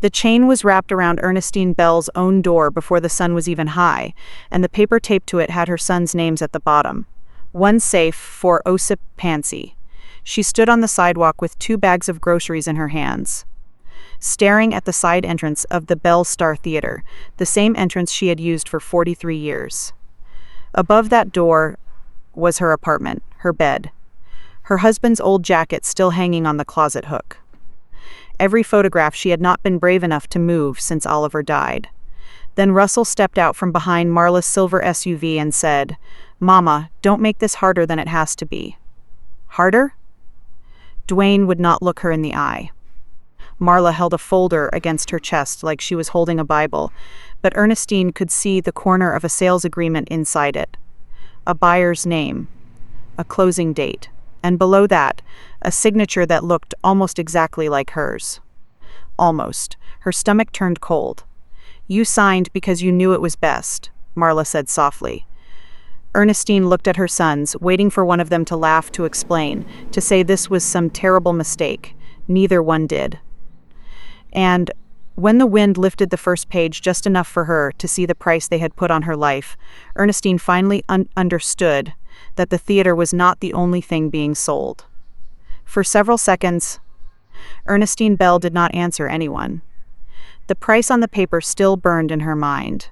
The chain was wrapped around Ernestine Bell's own door before the sun was even high, and the paper taped to it had her son's names at the bottom. One safe for Osip Pansy. She stood on the sidewalk with 2 bags of groceries in her hands, staring at the side entrance of the Bell Star Theater, the same entrance she had used for 43 years. Above that door was her apartment, her bed, her husband's old jacket still hanging on the closet hook. Every photograph she had not been brave enough to move since Oliver died. Then Russell stepped out from behind Marla's silver SUV and said, "Mama, don't make this harder than it has to be." Harder? Dwayne would not look her in the eye. Marla held a folder against her chest like she was holding a Bible, but Ernestine could see the corner of a sales agreement inside it. A buyer's name, a closing date, and below that, a signature that looked almost exactly like hers. Almost. Her stomach turned cold. "You signed because you knew it was best," Marla said softly. Ernestine looked at her sons, waiting for one of them to laugh, to explain, to say this was some terrible mistake. Neither one did. And when the wind lifted the first page just enough for her to see the price they had put on her life, Ernestine finally understood that the theater was not the only thing being sold. For several seconds, Ernestine Bell did not answer anyone. The price on the paper still burned in her mind.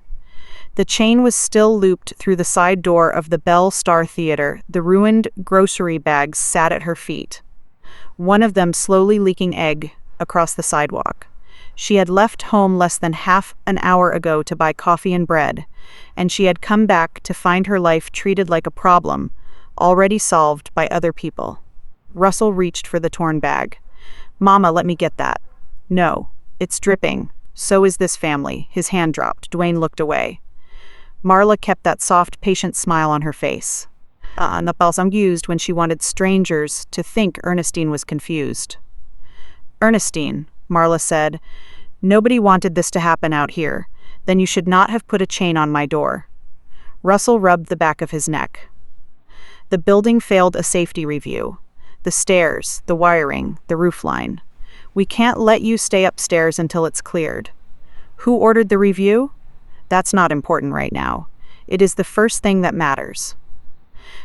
The chain was still looped through the side door of the Bell Star Theater. The ruined grocery bags sat at her feet, one of them slowly leaking egg across the sidewalk. She had left home less than half an hour ago to buy coffee and bread, and she had come back to find her life treated like a problem, already solved by other people. Russell reached for the torn bag. "Mama, let me get that." "No, it's dripping. So is this family." His hand dropped. Dwayne looked away. Marla kept that soft, patient smile on her face. Used when she wanted strangers to think Ernestine was confused. "Ernestine," Marla said, "nobody wanted this to happen out here. Then you should not have put a chain on my door." Russell rubbed the back of his neck. The building failed a safety review. The stairs, the wiring, the roofline. "We can't let you stay upstairs until it's cleared." "Who ordered the review?" "That's not important right now. It is the first thing that matters."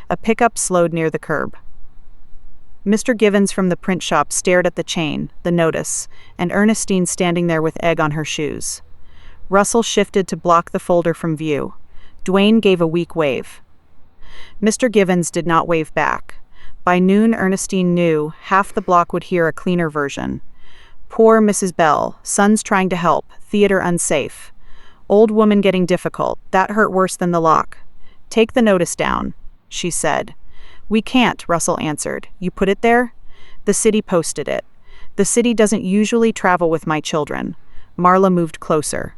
A pickup slowed near the curb. Mr. Givens from the print shop stared at the chain, the notice, and Ernestine standing there with egg on her shoes. Russell shifted to block the folder from view. Dwayne gave a weak wave. Mr. Givens did not wave back. By noon, Ernestine knew half the block would hear a cleaner version. "Poor Mrs. Bell, son's trying to help, theater unsafe. Old woman getting difficult, that hurt worse than the lock. Take the notice down," she said. "We can't," Russell answered. "You put it there?" "The city posted it." "The city doesn't usually travel with my children." Marla moved closer.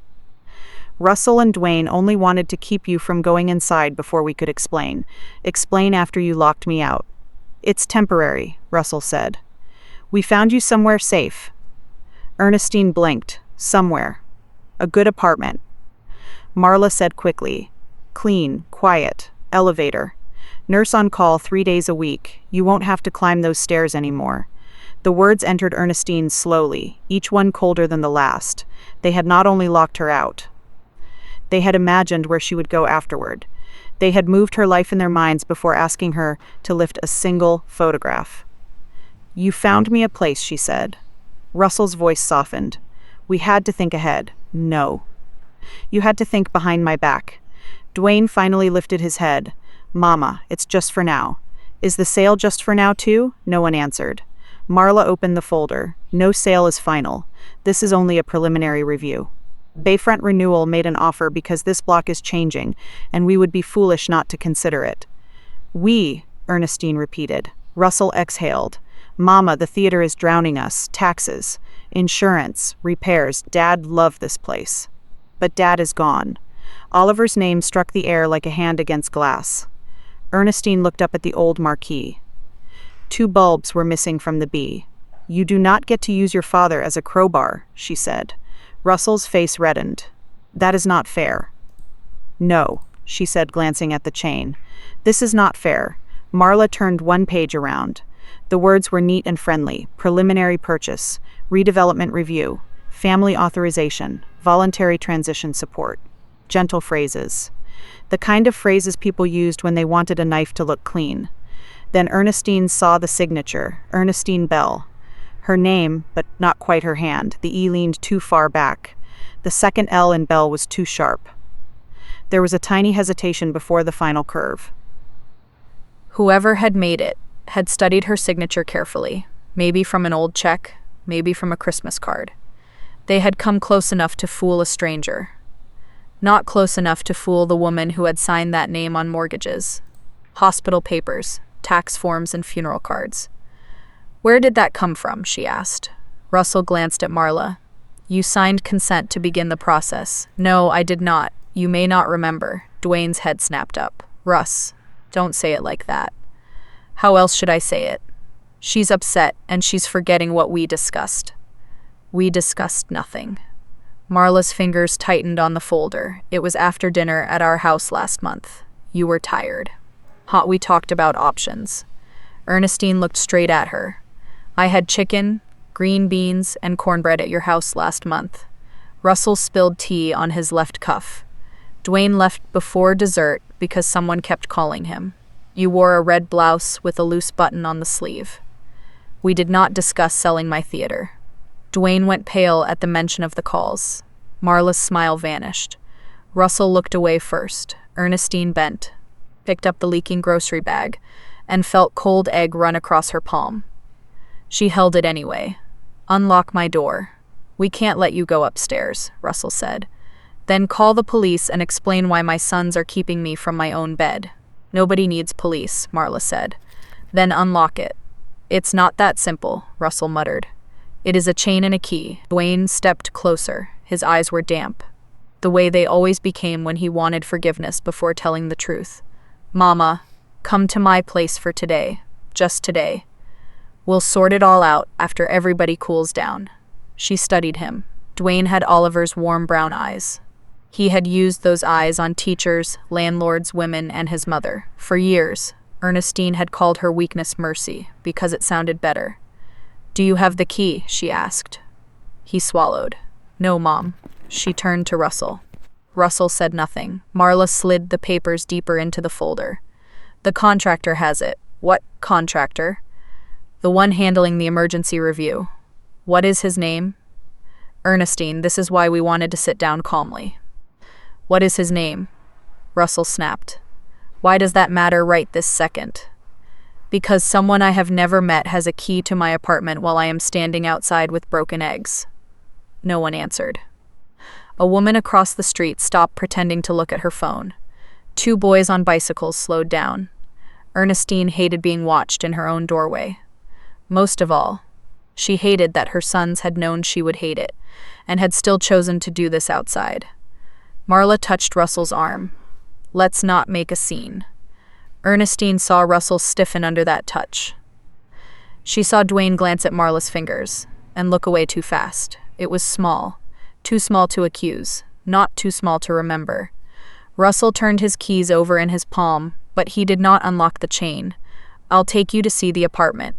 "Russell and Dwayne only wanted to keep you from going inside before we could explain. Explain after you locked me out." "It's temporary," Russell said. "We found you somewhere safe." Ernestine blinked. "Somewhere. A good apartment." Marla said quickly. "Clean, quiet, elevator. Nurse on call 3 days a week. You won't have to climb those stairs anymore." The words entered Ernestine slowly, each one colder than the last. They had not only locked her out. They had imagined where she would go afterward. They had moved her life in their minds before asking her to lift a single photograph. "You found me a place," she said. Russell's voice softened. "We had to think ahead." "No. You had to think behind my back." Dwayne finally lifted his head. "Mama, it's just for now." "Is the sale just for now too?" No one answered. Marla opened the folder. "No sale is final. This is only a preliminary review. Bayfront Renewal made an offer because this block is changing, and we would be foolish not to consider it." "We," Ernestine repeated. Russell exhaled. "Mama, the theater is drowning us. Taxes, insurance, repairs. Dad loved this place. But Dad is gone." Oliver's name struck the air like a hand against glass. Ernestine looked up at the old marquee. 2 bulbs were missing from the B. "You do not get to use your father as a crowbar," she said. Russell's face reddened. "That is not fair." "No," she said, glancing at the chain. "This is not fair." Marla turned one page around. The words were neat and friendly. "Preliminary purchase. Redevelopment review. family authorization, voluntary transition support, gentle phrases. The kind of phrases people used when they wanted a knife to look clean. Then Ernestine saw the signature, Ernestine Bell. Her name, but not quite her hand. The E leaned too far back. The second L in Bell was too sharp. There was a tiny hesitation before the final curve. Whoever had made it had studied her signature carefully, maybe from an old check, maybe from a Christmas card. They had come close enough to fool a stranger. Not close enough to fool the woman who had signed that name on mortgages, hospital papers, tax forms, and funeral cards. "Where did that come from?" she asked. Russell glanced at Marla. "You signed consent to begin the process." "No, I did not. You may not remember." Dwayne's head snapped up. "Russ, don't say it like that." "How else should I say it? She's upset, and she's forgetting what we discussed." "We discussed nothing." Marla's fingers tightened on the folder. "It was after dinner at our house last month. You were tired. We talked about options." Ernestine looked straight at her. "I had chicken, green beans, and cornbread at your house last month." Russell spilled tea on his left cuff. "Dwayne left before dessert because someone kept calling him. You wore a red blouse with a loose button on the sleeve." "We did not discuss selling my theater." Dwayne went pale at the mention of the calls. Marla's smile vanished. Russell looked away first. Ernestine bent, picked up the leaking grocery bag, and felt cold egg run across her palm. She held it anyway. "Unlock my door." "We can't let you go upstairs," Russell said. "Then call the police and explain why my sons are keeping me from my own bed." "Nobody needs police," Marla said. "Then unlock it." "It's not that simple," Russell muttered. "It is a chain and a key." Dwayne stepped closer. His eyes were damp, the way they always became when he wanted forgiveness before telling the truth. "Mama, come to my place for today. Just today. We'll sort it all out after everybody cools down." She studied him. Dwayne had Oliver's warm brown eyes. He had used those eyes on teachers, landlords, women, and his mother. For years, Ernestine had called her weakness mercy because it sounded better. "Do you have the key?" she asked. He swallowed. "No, Mom." She turned to Russell. Russell said nothing. Marla slid the papers deeper into the folder. "The contractor has it." "What contractor?" "The one handling the emergency review." "What is his name?" "Ernestine, this is why we wanted to sit down calmly." "What is his name?" Russell snapped. "Why does that matter right this second?" "Because someone I have never met has a key to my apartment while I am standing outside with broken eggs." No one answered. A woman across the street stopped pretending to look at her phone. Two boys on bicycles slowed down. Ernestine hated being watched in her own doorway. Most of all, she hated that her sons had known she would hate it, and had still chosen to do this outside. Marla touched Russell's arm. "Let's not make a scene." Ernestine saw Russell stiffen under that touch. She saw Dwayne glance at Marla's fingers, and look away too fast. It was small. Too small to accuse, not too small to remember. Russell turned his keys over in his palm, but he did not unlock the chain. "I'll take you to see the apartment.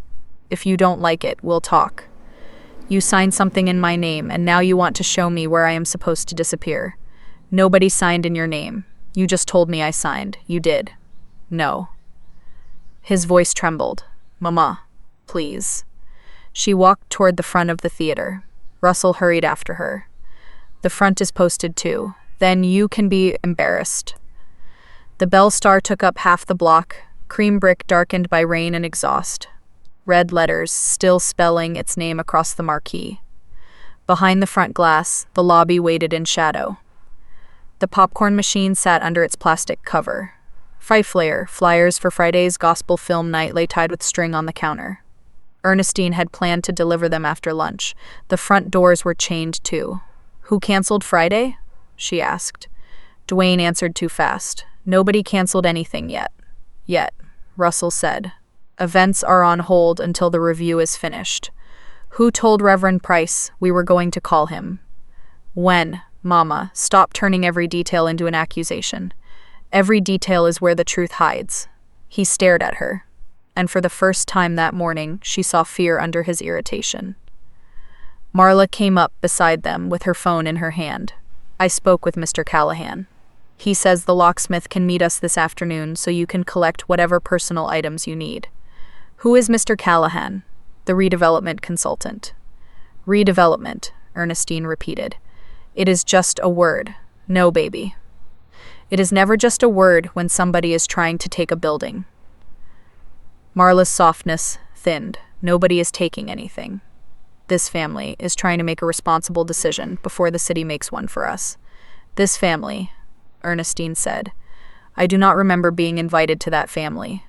If you don't like it, we'll talk. You signed something in my name, and now you want to show me where I am supposed to disappear. Nobody signed in your name. You just told me I signed. You did." "No." His voice trembled. "Mama, please." She walked toward the front of the theater. Russell hurried after her. "The front is posted too. Then you can be embarrassed." The Bell Star took up half the block, cream brick darkened by rain and exhaust. Red letters still spelling its name across the marquee. Behind the front glass, the lobby waited in shadow. The popcorn machine sat under its plastic cover. Flyers for Friday's gospel film night lay tied with string on the counter. Ernestine had planned to deliver them after lunch. The front doors were chained too. "Who canceled Friday?" she asked. Dwayne answered too fast. "Nobody canceled anything yet." "Yet," Russell said. "Events are on hold until the review is finished." "Who told Reverend Price we were going to call him?" "When?" "Mama, stop turning every detail into an accusation. Every detail is where the truth hides." He stared at her, and for the first time that morning, she saw fear under his irritation. Marla came up beside them with her phone in her hand. I spoke with Mr. Callahan. He says the locksmith can meet us this afternoon so you can collect whatever personal items you need. Who is Mr. Callahan? The redevelopment consultant. Redevelopment, Ernestine repeated. It is just a word. No, baby. It is never just a word when somebody is trying to take a building. Marla's softness thinned. Nobody is taking anything. This family is trying to make a responsible decision before the city makes one for us. This family, Ernestine said. I do not remember being invited to that family.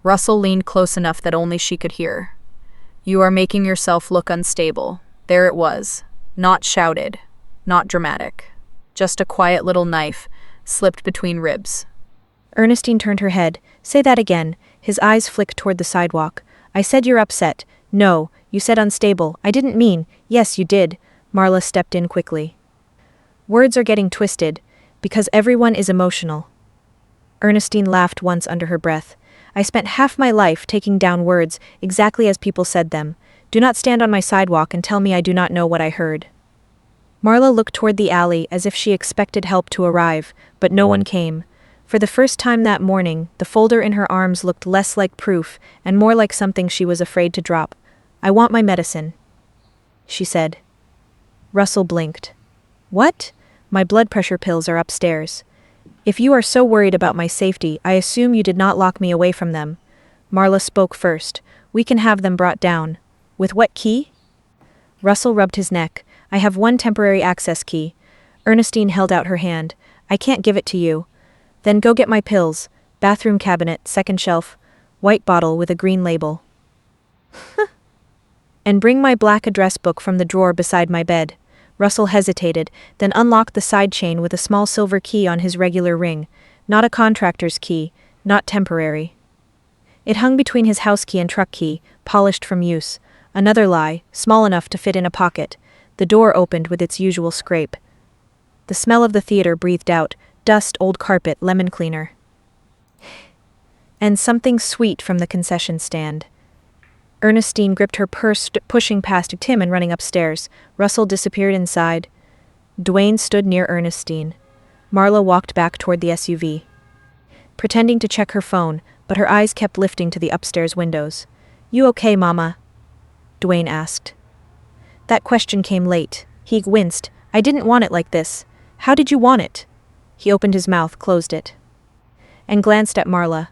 Russell leaned close enough that only she could hear. You are making yourself look unstable. There it was. Not shouted. Not dramatic. Just a quiet little knife slipped between ribs. Ernestine turned her head. Say that again. His eyes flicked toward the sidewalk. I said you're upset. No, you said unstable. I didn't mean. Yes, you did. Marla stepped in quickly. Words are getting twisted, because everyone is emotional. Ernestine laughed once under her breath. I spent half my life taking down words exactly as people said them. Do not stand on my sidewalk and tell me I do not know what I heard. Marla looked toward the alley as if she expected help to arrive, but no one came. For the first time that morning, the folder in her arms looked less like proof and more like something she was afraid to drop. I want my medicine, she said. Russell blinked. What? My blood pressure pills are upstairs. If you are so worried about my safety, I assume you did not lock me away from them. Marla spoke first. We can have them brought down. With what key? Russell rubbed his neck. I have one temporary access key. Ernestine held out her hand. I can't give it to you. Then go get my pills. Bathroom cabinet, second shelf. White bottle with a green label. And bring my black address book from the drawer beside my bed. Russell hesitated, then unlocked the side chain with a small silver key on his regular ring. Not a contractor's key, not temporary. It hung between his house key and truck key, polished from use. Another lie, small enough to fit in a pocket. The door opened with its usual scrape. The smell of the theater breathed out, dust, old carpet, lemon cleaner. And something sweet from the concession stand. Ernestine gripped her purse, pushing past Tim and running upstairs. Russell disappeared inside. Dwayne stood near Ernestine. Marla walked back toward the SUV, pretending to check her phone, but her eyes kept lifting to the upstairs windows. You okay, Mama? Dwayne asked. That question came late. He winced. I didn't want it like this. How did you want it? He opened his mouth, closed it, and glanced at Marla.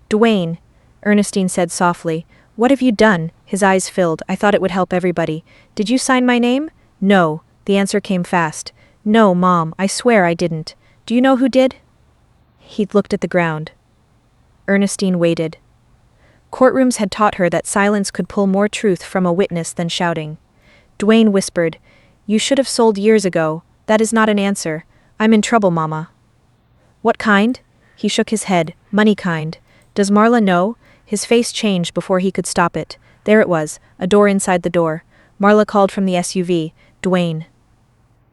Dwayne, Ernestine said softly. What have you done? His eyes filled. I thought it would help everybody. Did you sign my name? No. The answer came fast. No, Mom, I swear I didn't. Do you know who did? He looked at the ground. Ernestine waited. Courtrooms had taught her that silence could pull more truth from a witness than shouting. Dwayne whispered, You should have sold years ago. That is not an answer. I'm in trouble, Mama. What kind? He shook his head. Money kind. Does Marla know? His face changed before he could stop it. There it was, a door inside the door. Marla called from the SUV, Dwayne.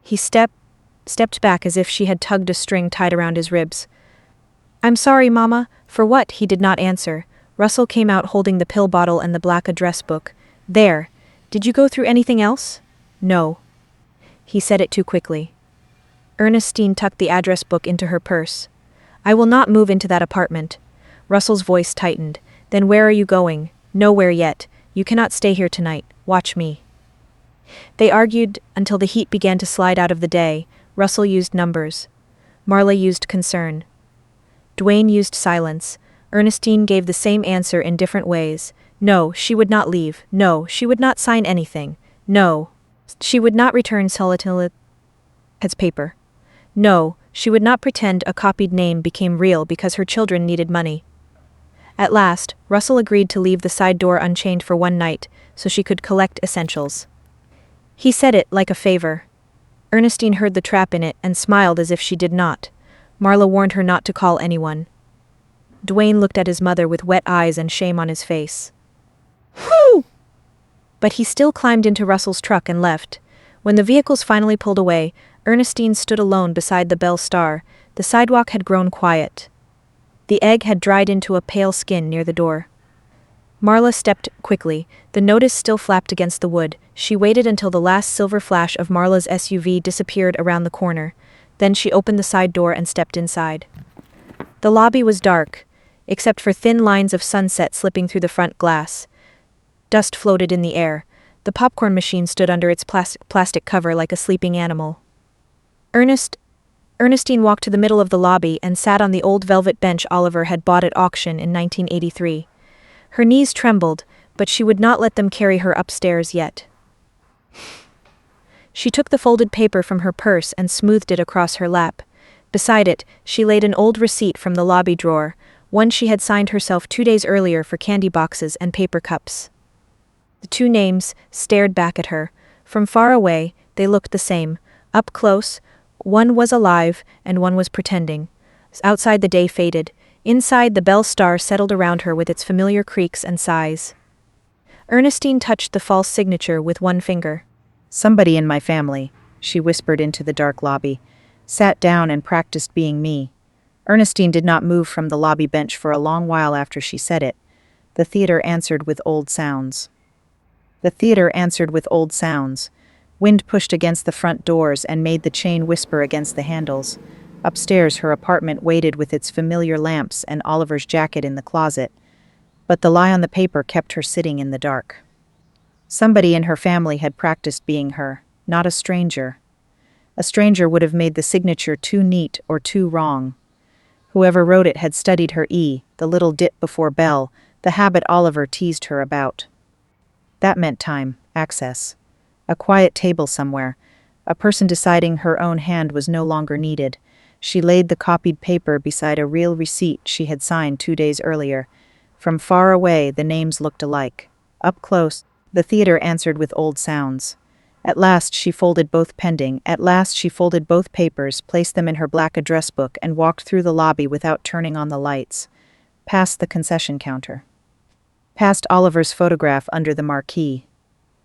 He stepped back as if she had tugged a string tied around his ribs. I'm sorry, Mama. For what? He did not answer. Russell came out holding the pill bottle and the black address book. There. Did you go through anything else? No. He said it too quickly. Ernestine tucked the address book into her purse. I will not move into that apartment. Russell's voice tightened. Then where are you going? Nowhere yet. You cannot stay here tonight. Watch me. They argued until the heat began to slide out of the day. Russell used numbers. Marla used concern. Dwayne used silence. Ernestine gave the same answer in different ways. No, she would not leave. No, she would not sign anything. No, she would not return Solita's paper. No, she would not pretend a copied name became real because her children needed money. At last, Russell agreed to leave the side door unchained for one night, so she could collect essentials. He said it like a favor. Ernestine heard the trap in it and smiled as if she did not. Marla warned her not to call anyone. Dwayne looked at his mother with wet eyes and shame on his face. Whew! But he still climbed into Russell's truck and left. When the vehicles finally pulled away, Ernestine stood alone beside the Bell Star. The sidewalk had grown quiet. The egg had dried into a pale skin near the door. Marla stepped quickly. The notice still flapped against the wood. She waited until the last silver flash of Marla's SUV disappeared around the corner. Then she opened the side door and stepped inside. The lobby was dark, except for thin lines of sunset slipping through the front glass. Dust floated in the air. The popcorn machine stood under its plastic cover like a sleeping animal. Ernestine walked to the middle of the lobby and sat on the old velvet bench Oliver had bought at auction in 1983. Her knees trembled, but she would not let them carry her upstairs yet. She took the folded paper from her purse and smoothed it across her lap. Beside it, she laid an old receipt from the lobby drawer, one she had signed herself 2 days earlier for candy boxes and paper cups. The two names stared back at her. From far away, they looked the same. Up close, one was alive and one was pretending. Outside, the day faded. Inside, the Bell star settled around her with its familiar creaks and sighs. Ernestine touched the false signature with one finger. "Somebody in my family," she whispered into the dark lobby, sat down and practiced being me. Ernestine did not move from the lobby bench for a long while after she said it. The theater answered with old sounds. Wind pushed against the front doors and made the chain whisper against the handles. Upstairs, her apartment waited with its familiar lamps and Oliver's jacket in the closet. But the lie on the paper kept her sitting in the dark. Somebody in her family had practiced being her, not a stranger. A stranger would have made the signature too neat or too wrong. Whoever wrote it had studied her the little dip before Bell, the habit Oliver teased her about. That meant time, access. A quiet table somewhere. A person deciding her own hand was no longer needed. She laid the copied paper beside a real receipt she had signed 2 days earlier. From far away, the names looked alike. Up close, the theater answered with old sounds. At last she folded both papers, placed them in her black address book, and walked through the lobby without turning on the lights. Past the concession counter. Past Oliver's photograph under the marquee.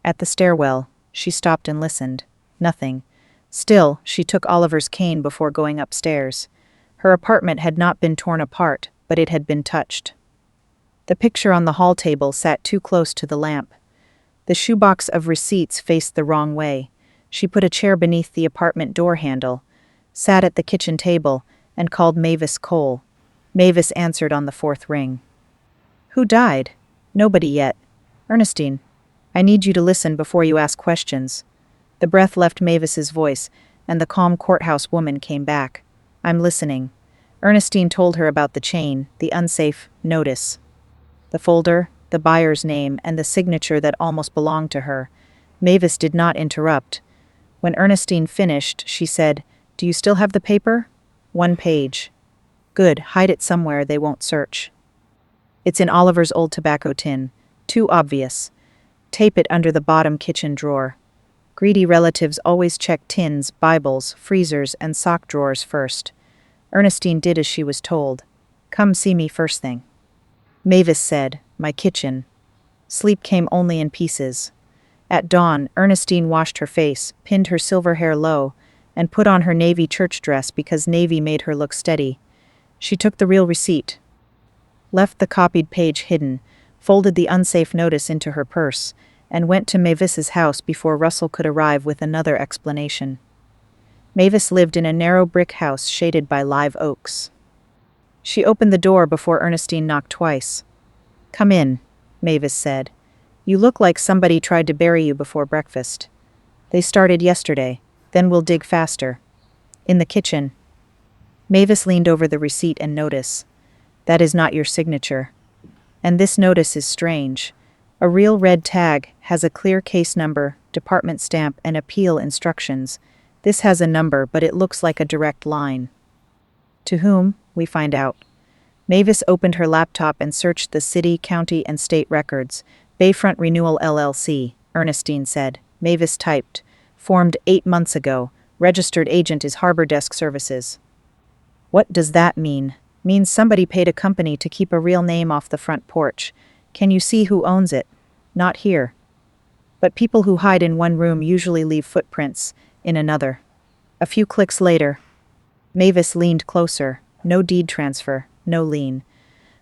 At the stairwell, she stopped and listened. Nothing. Still, she took Oliver's cane before going upstairs. Her apartment had not been torn apart, but it had been touched. The picture on the hall table sat too close to the lamp. The shoebox of receipts faced the wrong way. She put a chair beneath the apartment door handle, sat at the kitchen table, and called Mavis Cole. Mavis answered on the 4th ring. "Who died?" "Nobody yet. Ernestine, I need you to listen before you ask questions." The breath left Mavis's voice, and the calm courthouse woman came back. "I'm listening." Ernestine told her about the chain, the unsafe notice, the folder, the buyer's name, and the signature that almost belonged to her. Mavis did not interrupt. When Ernestine finished, she said, "Do you still have the paper?" "1 page." "Good, hide it somewhere they won't search." "It's in Oliver's old tobacco tin. Too obvious. Tape it under the bottom kitchen drawer." Greedy relatives always check tins, Bibles, freezers, and sock drawers first. Ernestine did as she was told. "Come see me first thing." Mavis said, "My kitchen." Sleep came only in pieces. At dawn, Ernestine washed her face, pinned her silver hair low, and put on her navy church dress because navy made her look steady. She took the real receipt, left the copied page hidden, folded the unsafe notice into her purse, and went to Mavis's house before Russell could arrive with another explanation. Mavis lived in a narrow brick house shaded by live oaks. She opened the door before Ernestine knocked twice. "Come in," Mavis said. "You look like somebody tried to bury you before breakfast." "They started yesterday. Then we'll dig faster." "In the kitchen." Mavis leaned over the receipt and notice. "That is not your signature. And this notice is strange. A real red tag has a clear case number, department stamp, and appeal instructions. This has a number, but it looks like a direct line." To whom? We find out. Mavis opened her laptop and searched the city, county, and state records. "Bayfront Renewal LLC, Ernestine said. Mavis typed. "Formed 8 months ago. Registered agent is Harbor Desk Services." What does that mean? Means somebody paid a company to keep a real name off the front porch. Can you see who owns it? Not here. But people who hide in one room usually leave footprints in another. A few clicks later, Mavis leaned closer. No deed transfer, no lien.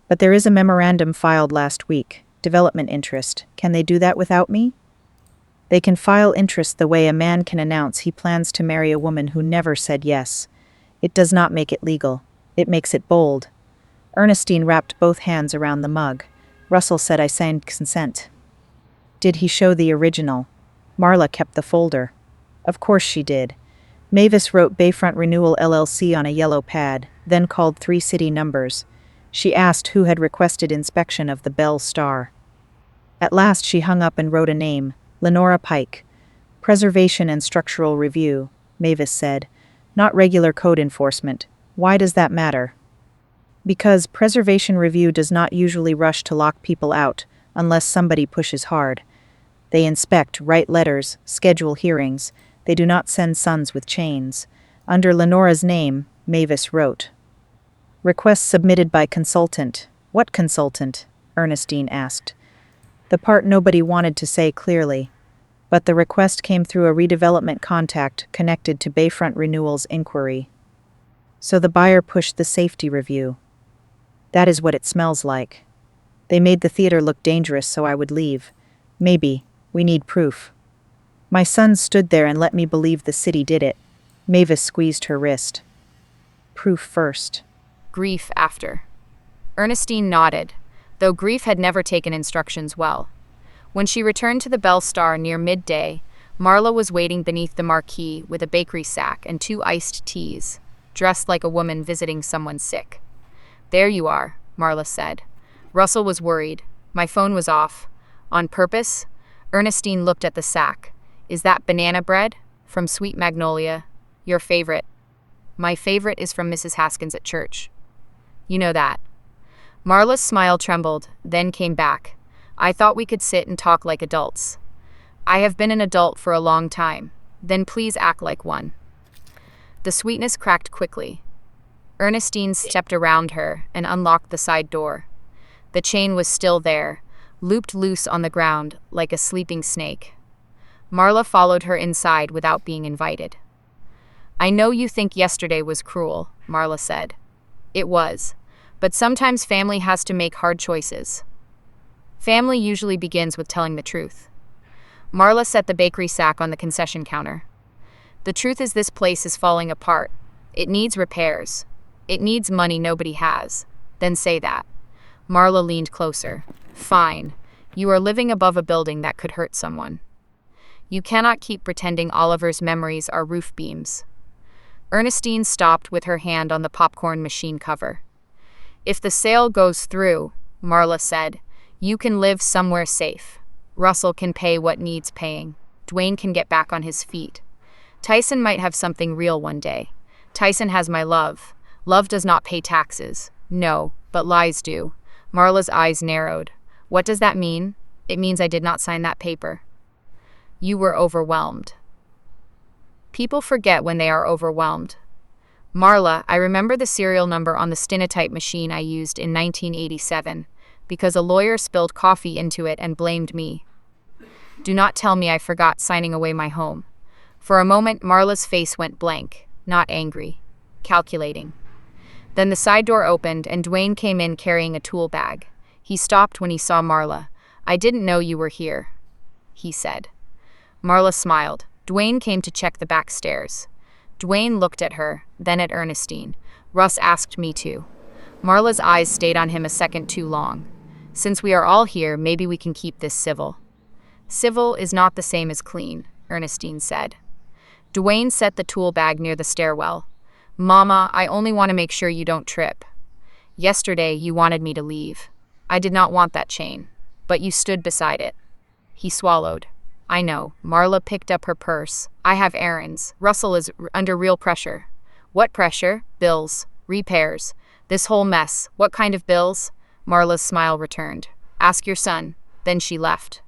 But there is a memorandum filed last week. development interest. Can they do that without me? They can file interest the way a man can announce he plans to marry a woman who never said yes. It does not make it legal. It makes it bold. Ernestine wrapped both hands around the mug. Russell said I signed consent. Did he show the original? Marla kept the folder. Of course she did. Mavis wrote Bayfront Renewal LLC on a yellow pad, then called 3 city numbers. She asked who had requested inspection of the Bell Star. At last she hung up and wrote a name, Lenora Pike. Preservation and Structural Review, Mavis said. Not regular code enforcement. Why does that matter? Because Preservation Review does not usually rush to lock people out, unless somebody pushes hard. They inspect, write letters, schedule hearings. They do not send sons with chains. Under Lenora's name, Mavis wrote. Request submitted by consultant. What consultant? Ernestine asked. The part nobody wanted to say clearly. But the request came through a redevelopment contact connected to Bayfront Renewal's inquiry. So the buyer pushed the safety review. That is what it smells like. They made the theater look dangerous so I would leave. Maybe. We need proof. My sons stood there and let me believe the city did it. Mavis squeezed her wrist. Proof first. Grief after. Ernestine nodded, though grief had never taken instructions well. When she returned to the Bell Star near midday, Marla was waiting beneath the marquee with a bakery sack and 2 iced teas, dressed like a woman visiting someone sick. There you are, Marla said. Russell was worried. My phone was off. On purpose? Ernestine looked at the sack. Is that banana bread? From Sweet Magnolia. Your favorite. My favorite is from Mrs. Haskins at church. You know that. Marla's smile trembled, then came back. I thought we could sit and talk like adults. I have been an adult for a long time. Then please act like one. The sweetness cracked quickly. Ernestine stepped around her and unlocked the side door. The chain was still there, looped loose on the ground like a sleeping snake. Marla followed her inside without being invited. I know you think yesterday was cruel, Marla said. It was. But sometimes family has to make hard choices. Family usually begins with telling the truth. Marla set the bakery sack on the concession counter. The truth is this place is falling apart. It needs repairs. It needs money nobody has. Then say that. Marla leaned closer. Fine. You are living above a building that could hurt someone. You cannot keep pretending Oliver's memories are roof beams. Ernestine stopped with her hand on the popcorn machine cover. If the sale goes through, Marla said, you can live somewhere safe. Russell can pay what needs paying. Dwayne can get back on his feet. Tyson might have something real one day. Tyson has my love. Love does not pay taxes. No, but lies do. Marla's eyes narrowed. What does that mean? It means I did not sign that paper. You were overwhelmed. People forget when they are overwhelmed. Marla, I remember the serial number on the stenotype machine I used in 1987 because a lawyer spilled coffee into it and blamed me. Do not tell me I forgot signing away my home. For a moment, Marla's face went blank, not angry, calculating. Then the side door opened and Dwayne came in carrying a tool bag. He stopped when he saw Marla. I didn't know you were here, he said. Marla smiled. Dwayne came to check the back stairs. Dwayne looked at her, then at Ernestine. Russ asked me to. Marla's eyes stayed on him a second too long. Since we are all here, maybe we can keep this civil. Civil is not the same as clean, Ernestine said. Dwayne set the tool bag near the stairwell. Mama, I only want to make sure you don't trip. Yesterday, you wanted me to leave. I did not want that chain, but you stood beside it. He swallowed. I know. Marla picked up her purse. I have errands. Russell is under real pressure. What pressure? Bills. Repairs. This whole mess. What kind of bills? Marla's smile returned. Ask your son. Then she left.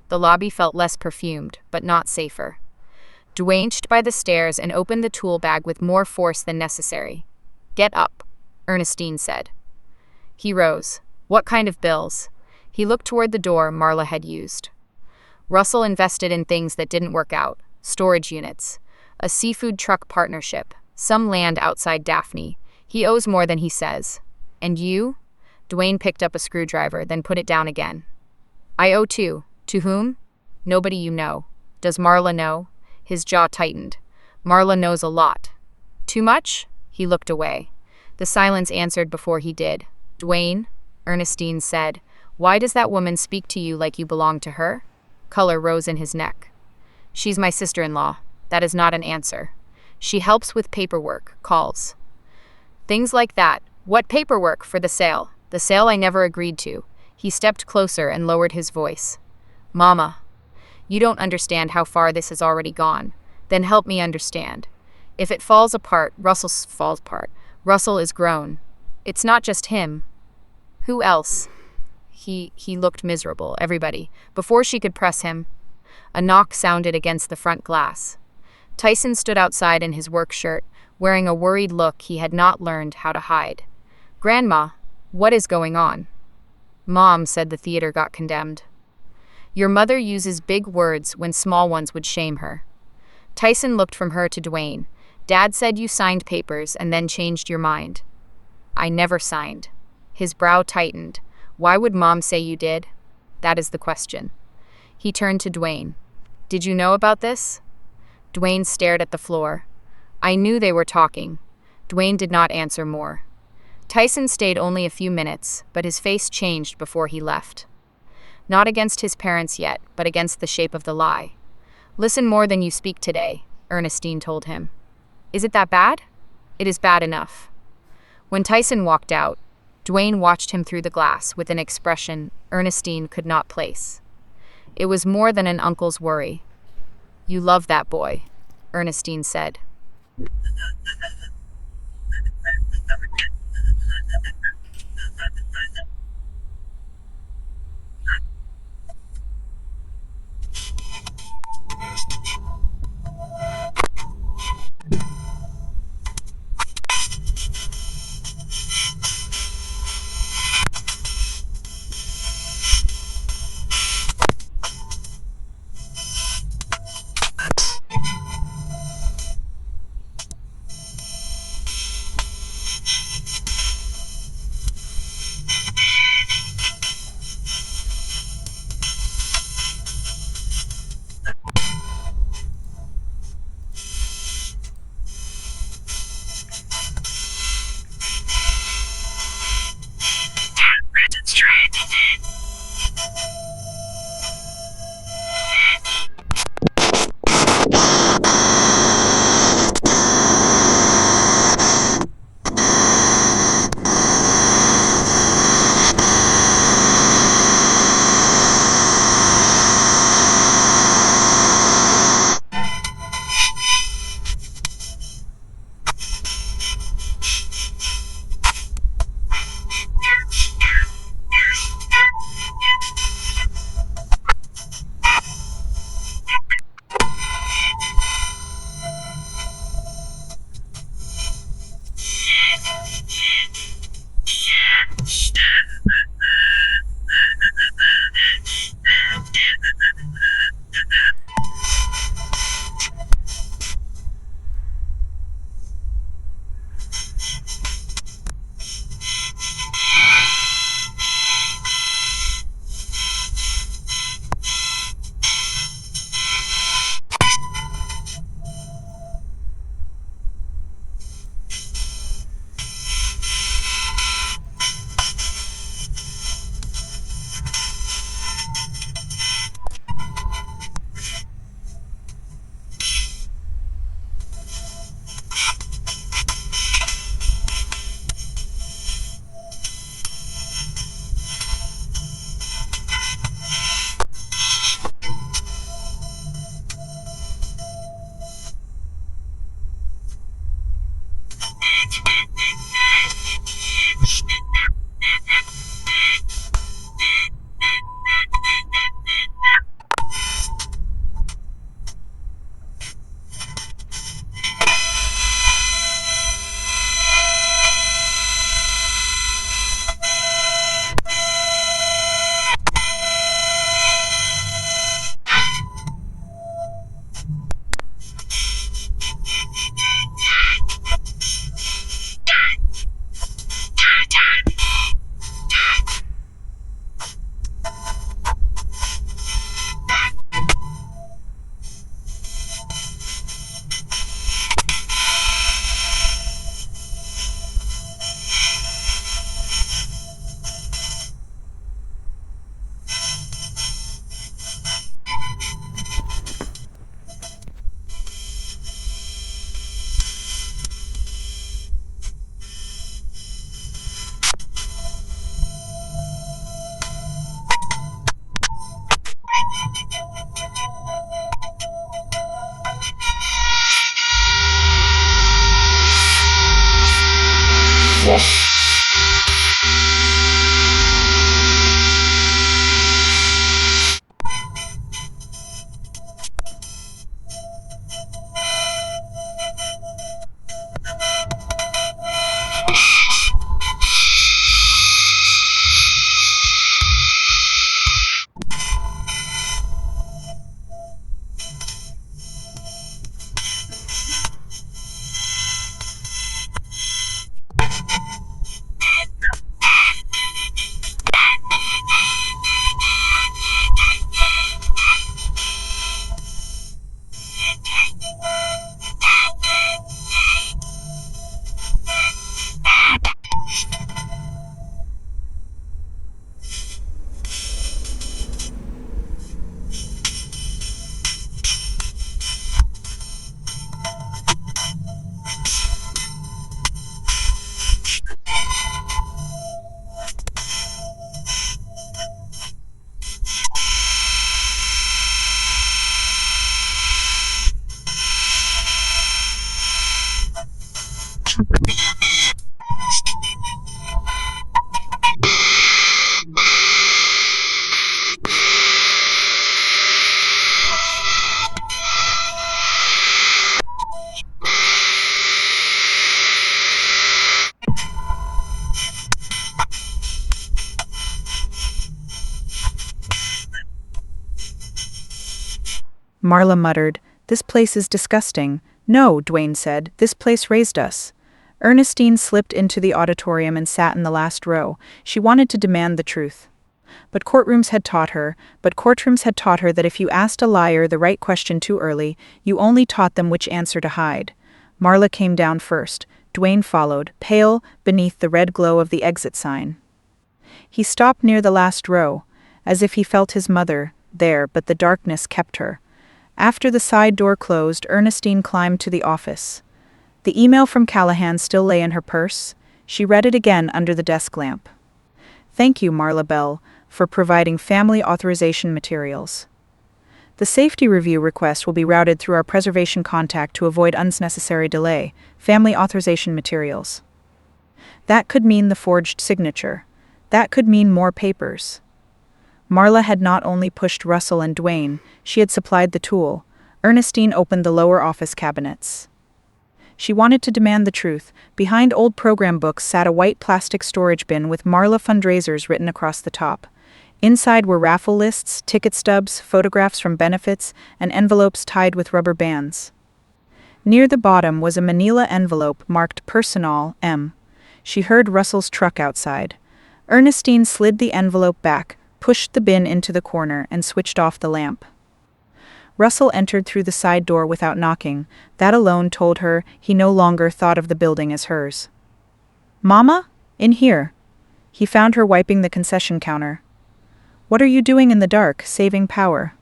The lobby felt less perfumed, but not safer. Dwayne reached by the stairs and opened the tool bag with more force than necessary. Get up, Ernestine said. He rose. What kind of bills? He looked toward the door Marla had used. Russell invested in things that didn't work out. Storage units. A seafood truck partnership. Some land outside Daphne. He owes more than he says. And you? Dwayne picked up a screwdriver, then put it down again. I owe two. To whom? Nobody you know. Does Marla know? His jaw tightened. Marla knows a lot. Too much? He looked away. The silence answered before he did. Dwayne, Ernestine said, why does that woman speak to you like you belong to her? Color rose in his neck. She's my sister-in-law. That is not an answer. She helps with paperwork, calls. Things like that. What paperwork for the sale? The sale I never agreed to. He stepped closer and lowered his voice. Mama, you don't understand how far this has already gone. Then help me understand. If it falls apart, Russell falls apart. Russell is grown. It's not just him. Who else? He looked miserable, everybody. Before she could press him, a knock sounded against the front glass. Tyson stood outside in his work shirt, wearing a worried look he had not learned how to hide. Grandma, what is going on? Mom said the theater got condemned. Your mother uses big words when small ones would shame her. Tyson looked from her to Dwayne. Dad said you signed papers and then changed your mind. I never signed. His brow tightened. Why would Mom say you did? That is the question. He turned to Dwayne. Did you know about this? Dwayne stared at the floor. I knew they were talking. Dwayne did not answer more. Tyson stayed only a few minutes, but his face changed before he left. Not against his parents yet, but against the shape of the lie. Listen more than you speak today, Ernestine told him. Is it that bad? It is bad enough. When Tyson walked out, Dwayne watched him through the glass with an expression Ernestine could not place. It was more than an uncle's worry. You love that boy, Ernestine said. Marla muttered, "This place is disgusting." "No," Dwayne said, "this place raised us." Ernestine slipped into the auditorium and sat in the last row. She wanted to demand the truth. But courtrooms had taught her that if you asked a liar the right question too early, you only taught them which answer to hide. Marla came down first. Dwayne followed, pale beneath the red glow of the exit sign. He stopped near the last row, as if he felt his mother there, but the darkness kept her. After the side door closed, Ernestine climbed to the office. The email from Callahan still lay in her purse. She read it again under the desk lamp. "Thank you, Marla Bell, for providing family authorization materials. The safety review request will be routed through our preservation contact to avoid unnecessary delay. Family authorization materials." That could mean the forged signature. That could mean more papers. Marla had not only pushed Russell and Dwayne, she had supplied the tool. Ernestine opened the lower office cabinets. She wanted to demand the truth. Behind old program books sat a white plastic storage bin with Marla fundraisers written across the top. Inside were raffle lists, ticket stubs, photographs from benefits, and envelopes tied with rubber bands. Near the bottom was a manila envelope marked Personal M. She heard Russell's truck outside. Ernestine slid the envelope back, pushed the bin into the corner, and switched off the lamp. Russell entered through the side door without knocking. That alone told her he no longer thought of the building as hers. "Mama? In here." He found her wiping the concession counter. "What are you doing in the dark, saving power?"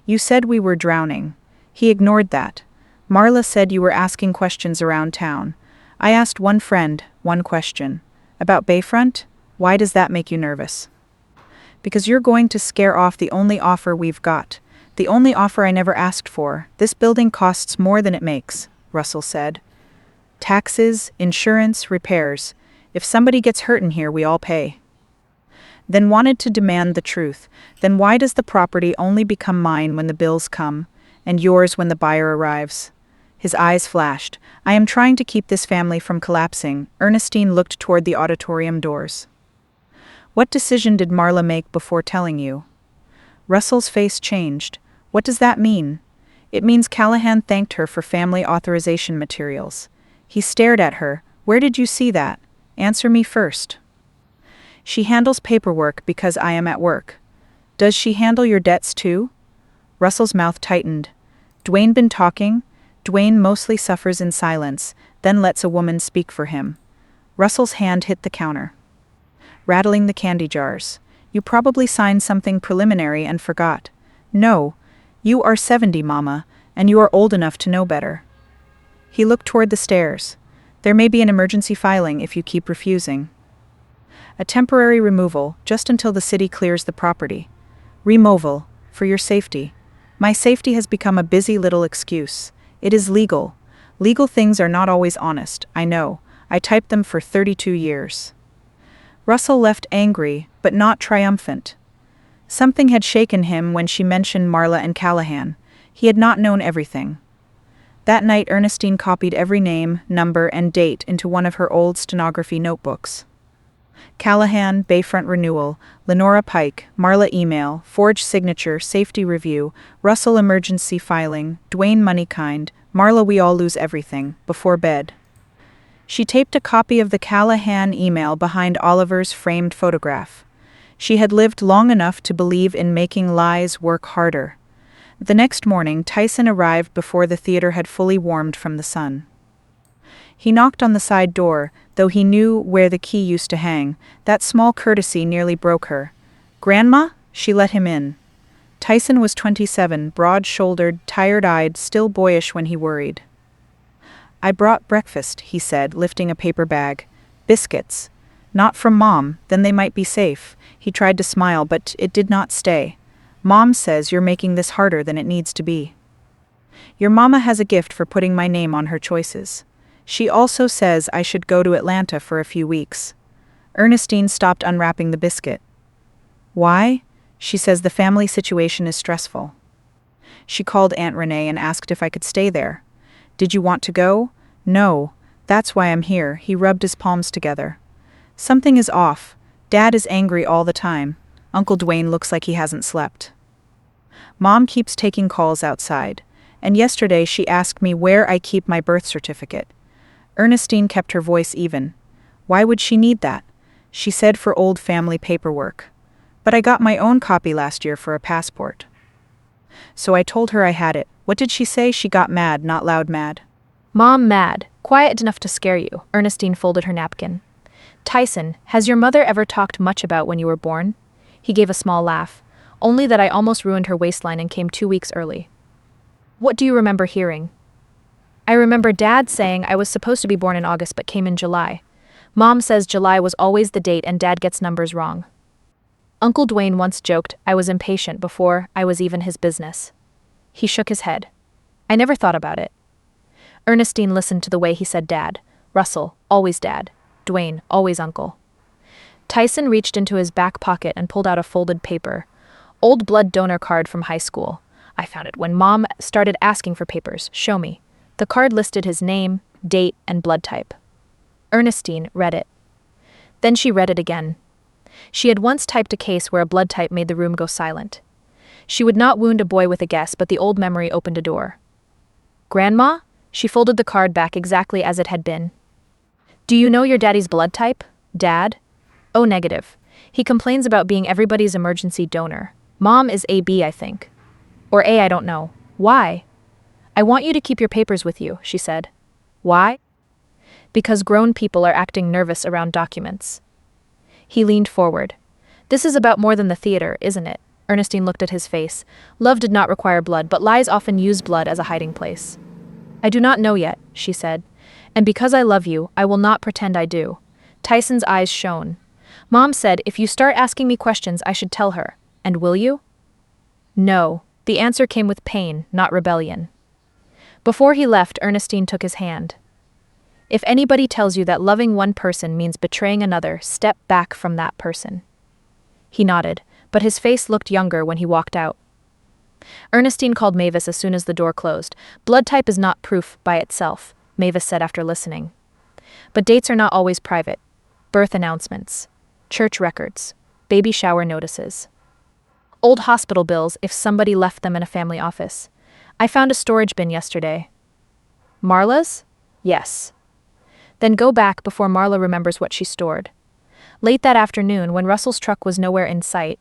"You said we were drowning." He ignored that. "Marla said you were asking questions around town. I asked one friend, one question. About Bayfront? Why does that make you nervous?" "Because you're going to scare off the only offer we've got. The only offer I never asked for. This building costs more than it makes," Russell said. "Taxes, insurance, repairs. If somebody gets hurt in here, we all pay." Then wanted to demand the truth. "Then why does the property only become mine when the bills come, and yours when the buyer arrives?" His eyes flashed. "I am trying to keep this family from collapsing." Ernestine looked toward the auditorium doors. "What decision did Marla make before telling you?" Russell's face changed. "What does that mean?" "It means Callahan thanked her for family authorization materials." He stared at her. "Where did you see that? Answer me first." "She handles paperwork because I am at work." "Does she handle your debts too?" Russell's mouth tightened. "Dwayne been talking?" Dwayne mostly suffers in silence, then lets a woman speak for him. Russell's hand hit the counter, rattling the candy jars. "You probably signed something preliminary and forgot." "No. You are 70, Mama, and you are old enough to know better." He looked toward the stairs. "There may be an emergency filing if you keep refusing." "A temporary removal, just until the city clears the property." "Removal, for your safety." "My safety has become a busy little excuse. It is legal. Legal things are not always honest, I know. I typed them for 32 years. Russell left angry, but not triumphant. Something had shaken him when she mentioned Marla and Callahan. He had not known everything. That night, Ernestine copied every name, number, and date into one of her old stenography notebooks. Callahan, Bayfront Renewal, Lenora Pike, Marla Email, Forged Signature, Safety Review, Russell Emergency Filing, Dwayne Moneykind, Marla We All Lose Everything, before bed. She taped a copy of the Callahan email behind Oliver's framed photograph. She had lived long enough to believe in making lies work harder. The next morning, Tyson arrived before the theater had fully warmed from the sun. He knocked on the side door, though he knew where the key used to hang. That small courtesy nearly broke her. "Grandma?" She let him in. Tyson was 27, broad-shouldered, tired-eyed, still boyish when he worried. "I brought breakfast," he said, lifting a paper bag. "Biscuits. Not from Mom, then they might be safe." He tried to smile, but it did not stay. "Mom says you're making this harder than it needs to be. Your mama has a gift for putting my name on her choices. She also says I should go to Atlanta for a few weeks." Ernestine stopped unwrapping the biscuit. "Why?" She says the family situation is stressful. She called Aunt Renee and asked if I could stay there. "Did you want to go?" "No. That's why I'm here." He rubbed his palms together. "Something is off. Dad is angry all the time. Uncle Dwayne looks like he hasn't slept. Mom keeps taking calls outside, and yesterday she asked me where I keep my birth certificate." Ernestine kept her voice even. "Why would she need that?" She said for old family paperwork. "But I got my own copy last year for a passport." So I told her I had it. What did she say? She got mad, not loud mad. Mom mad, quiet enough to scare you. Ernestine folded her napkin. Tyson, has your mother ever talked much about when you were born? He gave a small laugh. Only that I almost ruined her waistline and came 2 weeks early. What do you remember hearing? I remember Dad saying I was supposed to be born in August but came in July. Mom says July was always the date and Dad gets numbers wrong. Uncle Dwayne once joked I was impatient before I was even his business. He shook his head. I never thought about it. Ernestine listened to the way he said Dad. Russell, always Dad. Dwayne, always Uncle. Tyson reached into his back pocket and pulled out a folded paper. Old blood donor card from high school. I found it when Mom started asking for papers. Show me. The card listed his name, date, and blood type. Ernestine read it. Then she read it again. She had once typed a case where a blood type made the room go silent. She would not wound a boy with a guess, but the old memory opened a door. Grandma? She folded the card back exactly as it had been. Do you know your daddy's blood type? Dad? Oh, negative. He complains about being everybody's emergency donor. Mom is AB, I think. Or A, I don't know. Why? I want you to keep your papers with you, she said. Why? Because grown people are acting nervous around documents. He leaned forward. This is about more than the theater, isn't it? Ernestine looked at his face. Love did not require blood, but lies often use blood as a hiding place. I do not know yet, she said. And because I love you, I will not pretend I do. Tyson's eyes shone. Mom said if you start asking me questions, I should tell her. And will you? No. The answer came with pain, not rebellion. Before he left, Ernestine took his hand. If anybody tells you that loving one person means betraying another, step back from that person. He nodded, but his face looked younger when he walked out. Ernestine called Mavis as soon as the door closed. Blood type is not proof by itself, Mavis said after listening. But dates are not always private. Birth announcements, church records, baby shower notices. Old hospital bills if somebody left them in a family office. I found a storage bin yesterday. Marla's? Yes. Then go back before Marla remembers what she stored. Late that afternoon, when Russell's truck was nowhere in sight,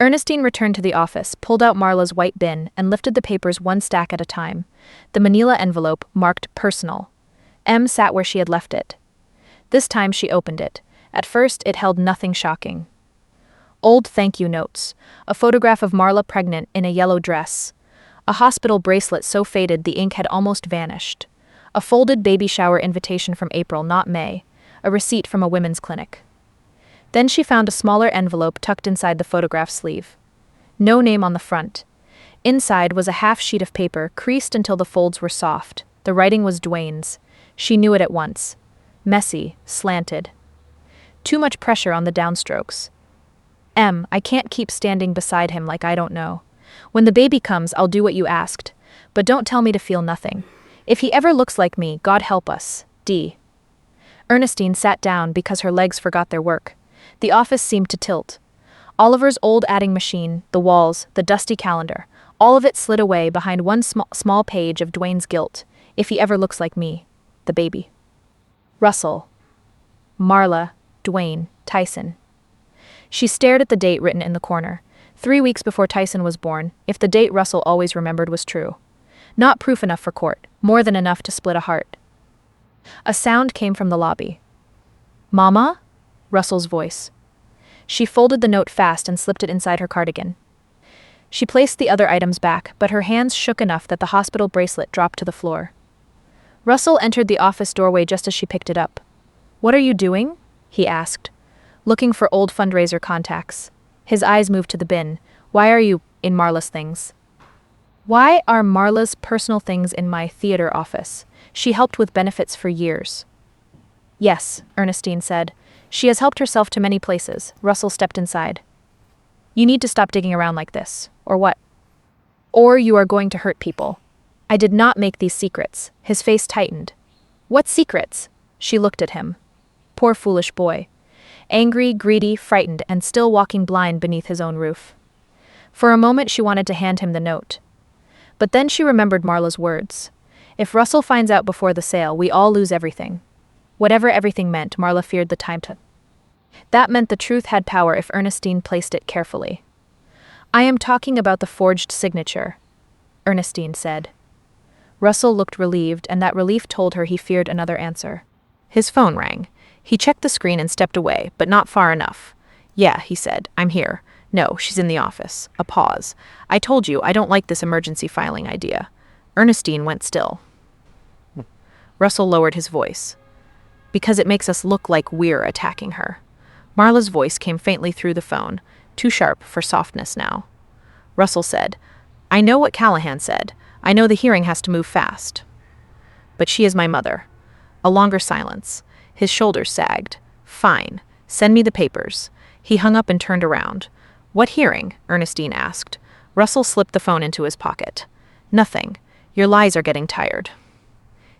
Ernestine returned to the office, pulled out Marla's white bin, and lifted the papers one stack at a time. The manila envelope marked personal. M sat where she had left it. This time she opened it. At first, it held nothing shocking. Old thank you notes, a photograph of Marla pregnant in a yellow dress, a hospital bracelet so faded the ink had almost vanished, a folded baby shower invitation from April, not May, a receipt from a women's clinic. Then she found a smaller envelope tucked inside the photograph sleeve. No name on the front. Inside was a half sheet of paper, creased until the folds were soft. The writing was Dwayne's. She knew it at once. messy, slanted. Too much pressure on the downstrokes. I can't keep standing beside him like I don't know. When the baby comes, I'll do what you asked. But don't tell me to feel nothing. If he ever looks like me, God help us. D. Ernestine sat down because her legs forgot their work. The office seemed to tilt. Oliver's old adding machine, the walls, the dusty calendar, all of it slid away behind one small page of Dwayne's guilt. If he ever looks like me, the baby. Russell. Marla, Dwayne, Tyson. She stared at the date written in the corner. 3 weeks before Tyson was born, if the date Russell always remembered was true. Not proof enough for court, more than enough to split a heart. A sound came from the lobby. Mama? Russell's voice. She folded the note fast and slipped it inside her cardigan. She placed the other items back, but her hands shook enough that the hospital bracelet dropped to the floor. Russell entered the office doorway just as she picked it up. What are you doing? He asked, looking for old fundraiser contacts. His eyes moved to the bin. Why are you in Marla's things? Why are Marla's personal things in my theater office? She helped with benefits for years. Yes, Ernestine said. She has helped herself to many places. Russell stepped inside. You need to stop digging around like this. Or what? Or you are going to hurt people. I did not make these secrets. His face tightened. What secrets? She looked at him. Poor foolish boy. Angry, greedy, frightened, and still walking blind beneath his own roof. For a moment she wanted to hand him the note. But then she remembered Marla's words. If Russell finds out before the sale, we all lose everything. Whatever everything meant, Marla feared the time to. That meant the truth had power if Ernestine placed it carefully. I am talking about the forged signature, Ernestine said. Russell looked relieved, and that relief told her he feared another answer. His phone rang. He checked the screen and stepped away, but not far enough. Yeah, he said, I'm here. No, she's in the office. A pause. I told you, I don't like this emergency filing idea. Ernestine went still. Russell lowered his voice. Because it makes us look like we're attacking her. Marla's voice came faintly through the phone, too sharp for softness now. Russell said, I know what Callahan said. I know the hearing has to move fast. But she is my mother. A longer silence. His shoulders sagged. Fine. Send me the papers. He hung up and turned around. What hearing? Ernestine asked. Russell slipped the phone into his pocket. Nothing. Your lies are getting tired.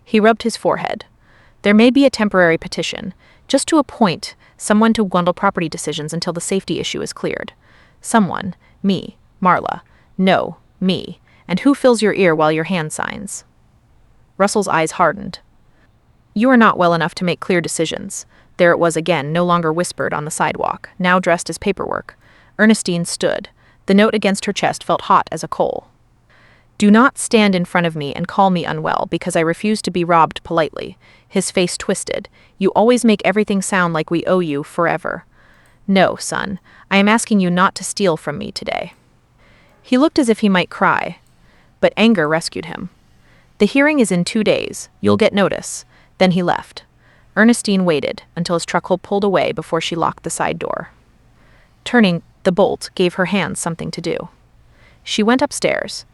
He rubbed his forehead. There may be a temporary petition, just to appoint someone to bundle property decisions until the safety issue is cleared. Someone. Me. Marla. No. Me. And who fills your ear while your hand signs? Russell's eyes hardened. You are not well enough to make clear decisions. There it was again, no longer whispered on the sidewalk, now dressed as paperwork. Ernestine stood. The note against her chest felt hot as a coal. Do not stand in front of me and call me unwell because I refuse to be robbed politely. His face twisted. You always make everything sound like we owe you forever. No, son. I am asking you not to steal from me today. He looked as if he might cry, but anger rescued him. The hearing is in 2 days. You'll get notice. Then he left. Ernestine waited until his truck pulled away before she locked the side door. Turning the bolt gave her hands something to do. She went upstairs,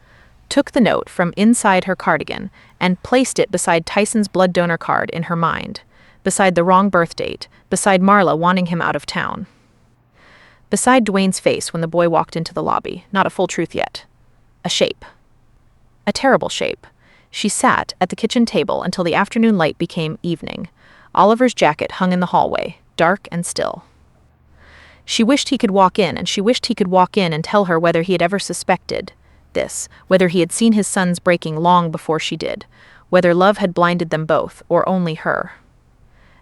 took the note from inside her cardigan, and placed it beside Tyson's blood donor card in her mind, beside the wrong birth date, beside Marla wanting him out of town. Beside Dwayne's face when the boy walked into the lobby, not a full truth yet. A shape. A terrible shape. She sat at the kitchen table until the afternoon light became evening. Oliver's jacket hung in the hallway, dark and still. She wished he could walk in, and she wished he could walk in and tell her whether he had ever suspected this, whether he had seen his sons breaking long before she did, whether love had blinded them both, or only her.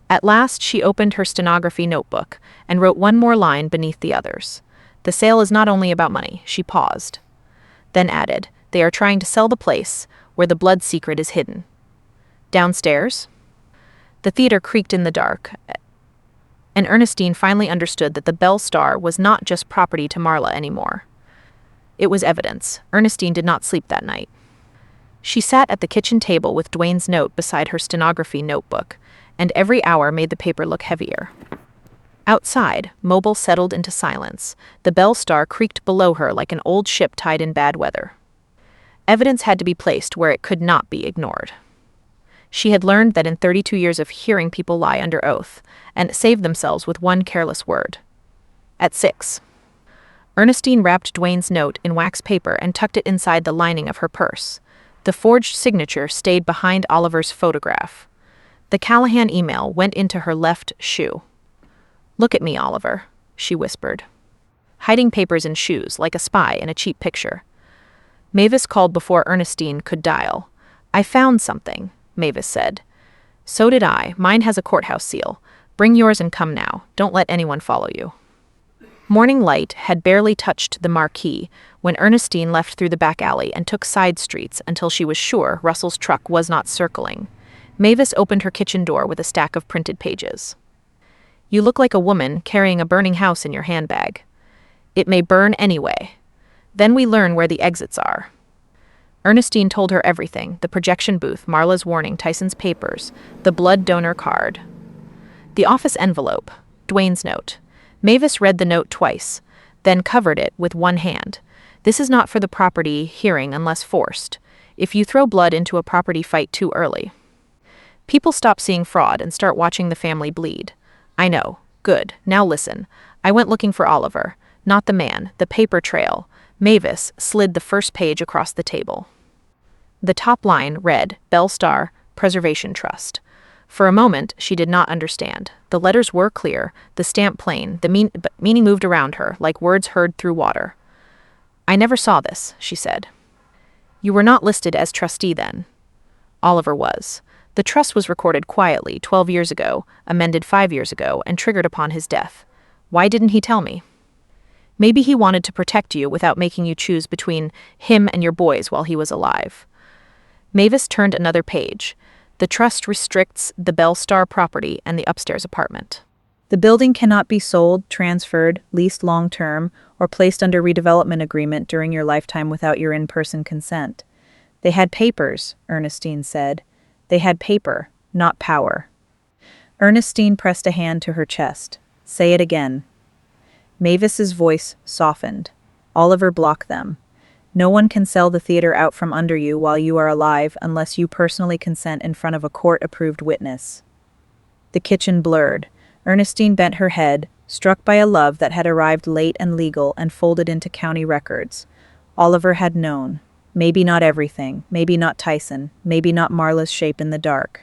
At last she opened her stenography notebook and wrote one more line beneath the others. The sale is not only about money, she paused. Then added, they are trying to sell the place where the blood secret is hidden. Downstairs? The theater creaked in the dark, and Ernestine finally understood that the Bell Star was not just property to Marla anymore. It was evidence. Ernestine did not sleep that night. She sat at the kitchen table with Dwayne's note beside her stenography notebook, and every hour made the paper look heavier. Outside, Mobile settled into silence. The Bell Star creaked below her like an old ship tied in bad weather. Evidence had to be placed where it could not be ignored. She had learned that in 32 years of hearing people lie under oath, and save themselves with one careless word. At 6. Ernestine wrapped Dwayne's note in wax paper and tucked it inside the lining of her purse. The forged signature stayed behind Oliver's photograph. The Callahan email went into her left shoe. "Look at me, Oliver," she whispered, hiding papers in shoes like a spy in a cheap picture. Mavis called before Ernestine could dial. "I found something," Mavis said. "So did I. Mine has a courthouse seal. Bring yours and come now. Don't let anyone follow you." Morning light had barely touched the marquee when Ernestine left through the back alley and took side streets until she was sure Russell's truck was not circling. Mavis opened her kitchen door with a stack of printed pages. "You look like a woman carrying a burning house in your handbag. It may burn anyway. Then we learn where the exits are." Ernestine told her everything: the projection booth, Marla's warning, Tyson's papers, the blood donor card. The office envelope, Dwayne's note. Mavis read the note twice, then covered it with one hand. "This is not for the property hearing unless forced. If you throw blood into a property fight too early, people stop seeing fraud and start watching the family bleed." "I know. Good. Now listen. I went looking for Oliver. Not the man, the paper trail." Mavis slid the first page across the table. The top line read, "Bell Star Preservation Trust." For a moment, she did not understand. The letters were clear, the stamp plain, but meaning moved around her, like words heard through water. "I never saw this," she said. "You were not listed as trustee then." Oliver was. The trust was recorded quietly 12 years ago, amended 5 years ago, and triggered upon his death. Why didn't he tell me? Maybe he wanted to protect you without making you choose between him and your boys while he was alive. Mavis turned another page. The trust restricts the Bell Star property and the upstairs apartment. The building cannot be sold, transferred, leased long-term, or placed under redevelopment agreement during your lifetime without your in-person consent. They had papers, Ernestine said. They had paper, not power. Ernestine pressed a hand to her chest. "Say it again." Mavis's voice softened. "Oliver blocked them. No one can sell the theater out from under you while you are alive unless you personally consent in front of a court-approved witness." The kitchen blurred. Ernestine bent her head, struck by a love that had arrived late and legal and folded into county records. Oliver had known. Maybe not everything, maybe not Tyson, maybe not Marla's shape in the dark,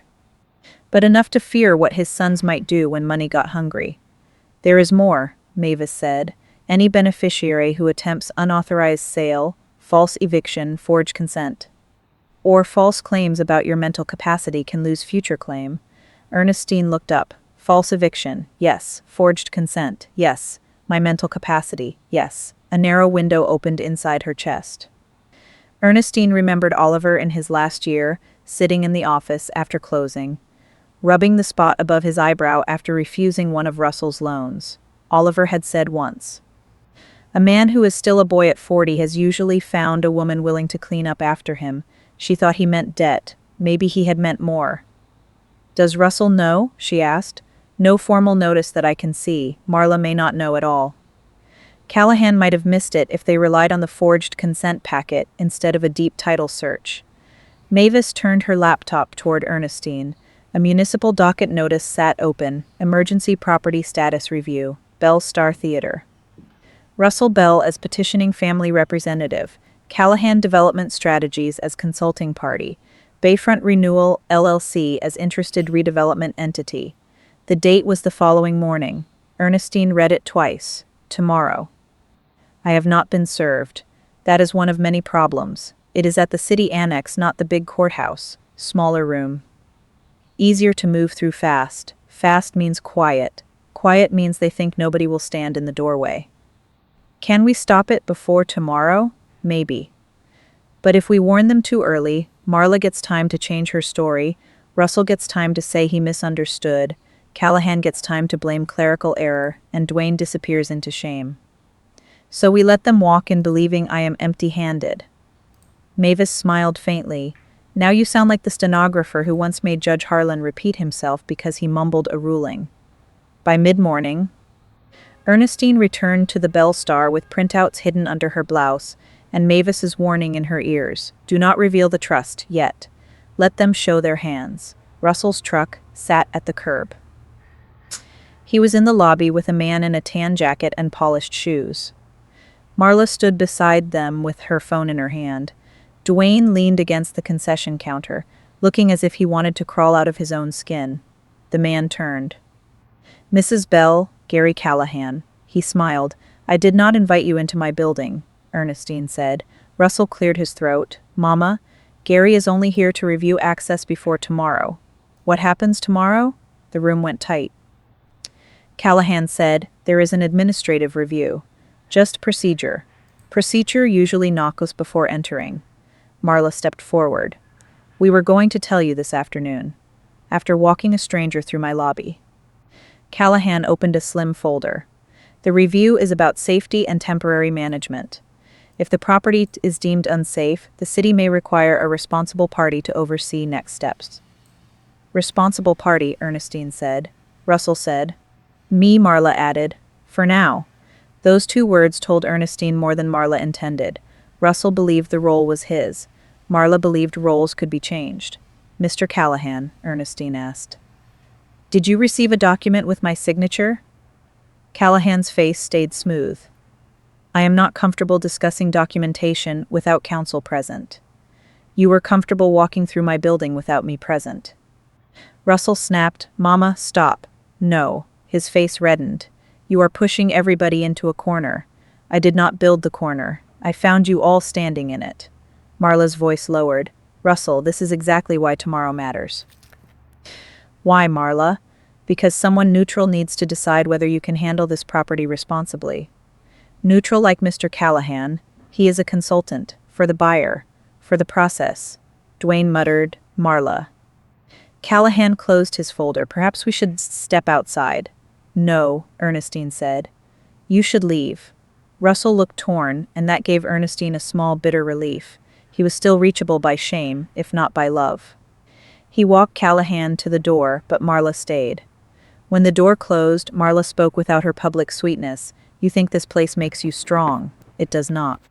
but enough to fear what his sons might do when money got hungry. "There is more," Mavis said. "Any beneficiary who attempts unauthorized sale, false eviction, forged consent, or false claims about your mental capacity can lose future claim." Ernestine looked up. "False eviction, yes. Forged consent, yes. My mental capacity, yes." A narrow window opened inside her chest. Ernestine remembered Oliver in his last year, sitting in the office after closing, rubbing the spot above his eyebrow after refusing one of Russell's loans. Oliver had said once, "A man who is still a boy at 40 has usually found a woman willing to clean up after him." She thought he meant debt. Maybe he had meant more. "Does Russell know?" she asked. "No formal notice that I can see. Marla may not know at all." Callahan might have missed it if they relied on the forged consent packet instead of a deep title search. Mavis turned her laptop toward Ernestine. A municipal docket notice sat open. Emergency Property Status Review. Bell Star Theater. Russell Bell as petitioning family representative. Callahan Development Strategies as consulting party. Bayfront Renewal, LLC as interested redevelopment entity. The date was the following morning. Ernestine read it twice. Tomorrow. "I have not been served. That is one of many problems. It is at the city annex, not the big courthouse. Smaller room. Easier to move through fast. Fast means quiet. Quiet means they think nobody will stand in the doorway. Can we stop it before tomorrow? Maybe. But if we warn them too early, Marla gets time to change her story, Russell gets time to say he misunderstood, Callahan gets time to blame clerical error, and Dwayne disappears into shame. So we let them walk in believing I am empty-handed." Mavis smiled faintly. "Now you sound like the stenographer who once made Judge Harlan repeat himself because he mumbled a ruling." By mid-morning, Ernestine returned to the Bell Star with printouts hidden under her blouse, and Mavis's warning in her ears. "Do not reveal the trust, yet. Let them show their hands." Russell's truck sat at the curb. He was in the lobby with a man in a tan jacket and polished shoes. Marla stood beside them with her phone in her hand. Dwayne leaned against the concession counter, looking as if he wanted to crawl out of his own skin. The man turned. "Mrs. Bell, Gary Callahan." He smiled. "I did not invite you into my building," Ernestine said. Russell cleared his throat. "Mama, Gary is only here to review access before tomorrow." "What happens tomorrow?" The room went tight. Callahan said, "There is an administrative review. Just procedure. Procedure usually knock us before entering." Marla stepped forward. "We were going to tell you this afternoon, after walking a stranger through my lobby." Callahan opened a slim folder. "The review is about safety and temporary management. If the property is deemed unsafe, the city may require a responsible party to oversee next steps." "Responsible party," Ernestine said. Russell said. "Me," Marla added. "For now." Those two words told Ernestine more than Marla intended. Russell believed the role was his. Marla believed roles could be changed. "Mr. Callahan," Ernestine asked, "did you receive a document with my signature?" Callahan's face stayed smooth. "I am not comfortable discussing documentation without counsel present. You were comfortable walking through my building without me present." Russell snapped, "Mama, stop." "No." His face reddened. "You are pushing everybody into a corner. I did not build the corner. I found you all standing in it." Marla's voice lowered. "Russell, this is exactly why tomorrow matters." "Why, Marla?" "Because someone neutral needs to decide whether you can handle this property responsibly. Neutral like Mr. Callahan. He is a consultant. For the buyer. For the process." Dwayne muttered, "Marla." Callahan closed his folder. "Perhaps we should step outside." "No," Ernestine said. "You should leave." Russell looked torn, and that gave Ernestine a small, bitter relief. He was still reachable by shame, if not by love. He walked Callahan to the door, but Marla stayed. When the door closed, Marla spoke without her public sweetness. "You think this place makes you strong. It does not."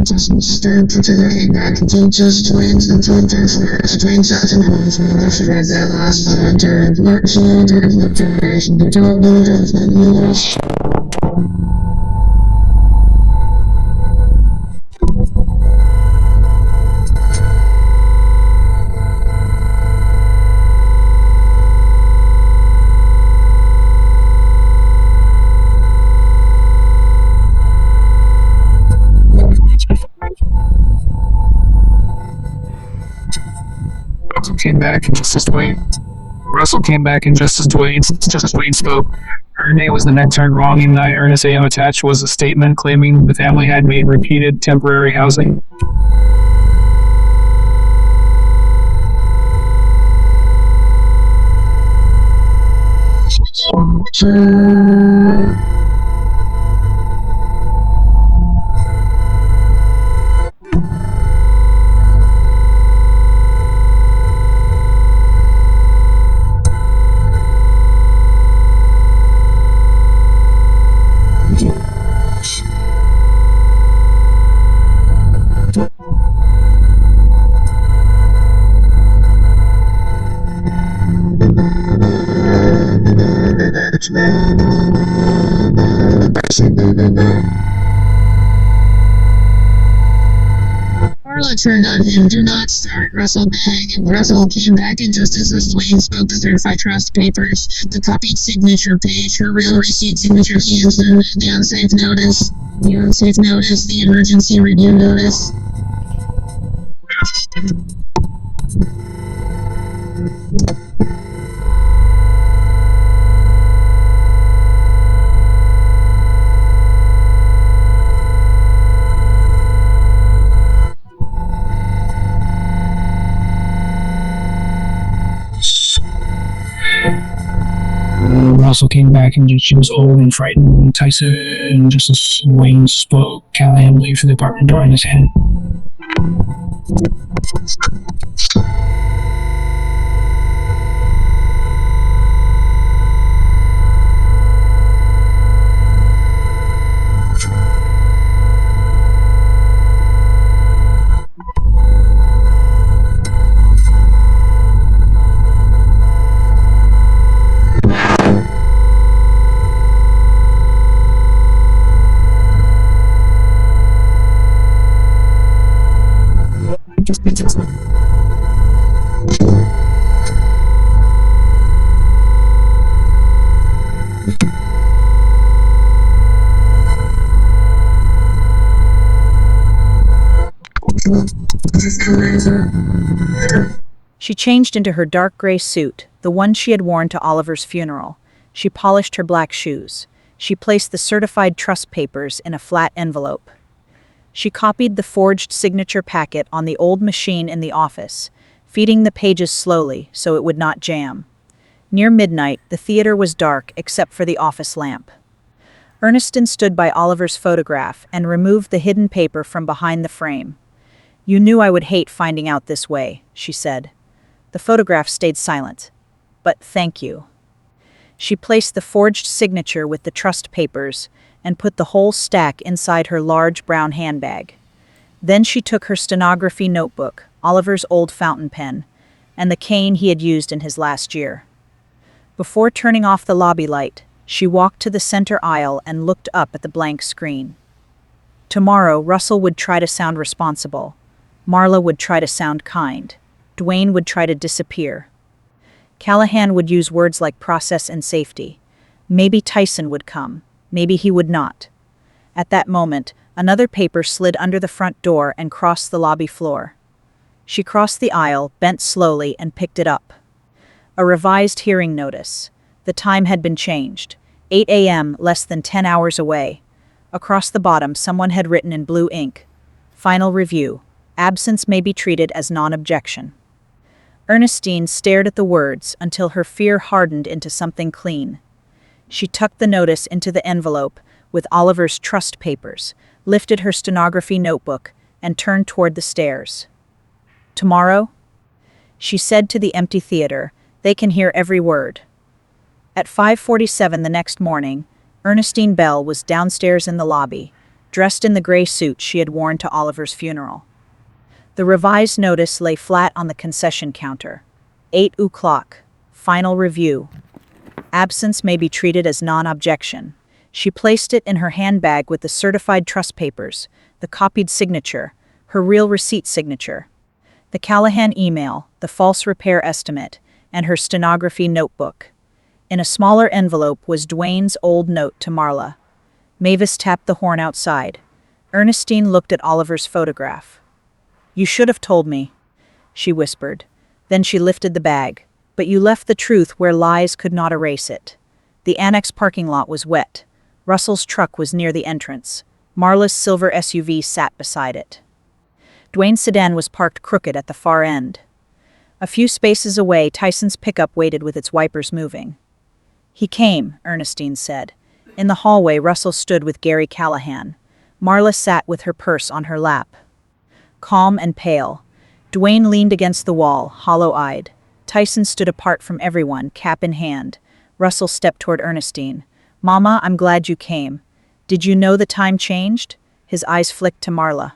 Doesn't stand for today, I can teach us twins and twin transfers, twin shots and holes, and the shreds that last time, turn, work, so turn, the generation, the job, the came back, and just as Dwayne spoke, her name was the net turned wrong, and the earnest AM attached was a statement claiming the family had made repeated temporary housing. Marla turned on him. Do not start. Russell begged. Russell came back in just as Dwayne spoke the certified trust papers, the copied signature page, her real receipt signature hands, the unsafe notice, the emergency review notice. Russell came back and she was old and frightened. Tyson, just as Wayne spoke, Callahan leaved for the apartment door in his hand. She changed into her dark gray suit, the one she had worn to Oliver's funeral. She polished her black shoes. She placed the certified trust papers in a flat envelope. She copied the forged signature packet on the old machine in the office, feeding the pages slowly so it would not jam. Near midnight, the theater was dark except for the office lamp. Ernestine stood by Oliver's photograph and removed the hidden paper from behind the frame. "You knew I would hate finding out this way," she said. The photograph stayed silent. "But thank you." She placed the forged signature with the trust papers and put the whole stack inside her large brown handbag. Then she took her stenography notebook, Oliver's old fountain pen, and the cane he had used in his last year. Before turning off the lobby light, she walked to the center aisle and looked up at the blank screen. Tomorrow, Russell would try to sound responsible. Marla would try to sound kind. Dwayne would try to disappear. Callahan would use words like process and safety. Maybe Tyson would come. Maybe he would not. At that moment, another paper slid under the front door and crossed the lobby floor. She crossed the aisle, bent slowly, and picked it up. A revised hearing notice. The time had been changed. 8 a.m., less than 10 hours away. Across the bottom, someone had written in blue ink, "Final review. Absence may be treated as non-objection." Ernestine stared at the words until her fear hardened into something clean. She tucked the notice into the envelope with Oliver's trust papers, lifted her stenography notebook, and turned toward the stairs. "Tomorrow?" she said to the empty theater. "They can hear every word." At 5:47 the next morning, Ernestine Bell was downstairs in the lobby, dressed in the gray suit she had worn to Oliver's funeral. The revised notice lay flat on the concession counter. 8 o'clock. Final review. Absence may be treated as non-objection. She placed it in her handbag with the certified trust papers, the copied signature, her real receipt signature, the Callahan email, the false repair estimate, and her stenography notebook. In a smaller envelope was Dwayne's old note to Marla. Mavis tapped the horn outside. Ernestine looked at Oliver's photograph. "You should have told me," she whispered. Then she lifted the bag. But you left the truth where lies could not erase it. The annex parking lot was wet. Russell's truck was near the entrance. Marla's silver SUV sat beside it. Dwayne's sedan was parked crooked at the far end. A few spaces away, Tyson's pickup waited with its wipers moving. He came, Ernestine said. In the hallway, Russell stood with Gary Callahan. Marla sat with her purse on her lap. Calm and pale. Dwayne leaned against the wall, hollow-eyed. Tyson stood apart from everyone, cap in hand. Russell stepped toward Ernestine. "Mama, I'm glad you came. Did you know the time changed?" His eyes flicked to Marla.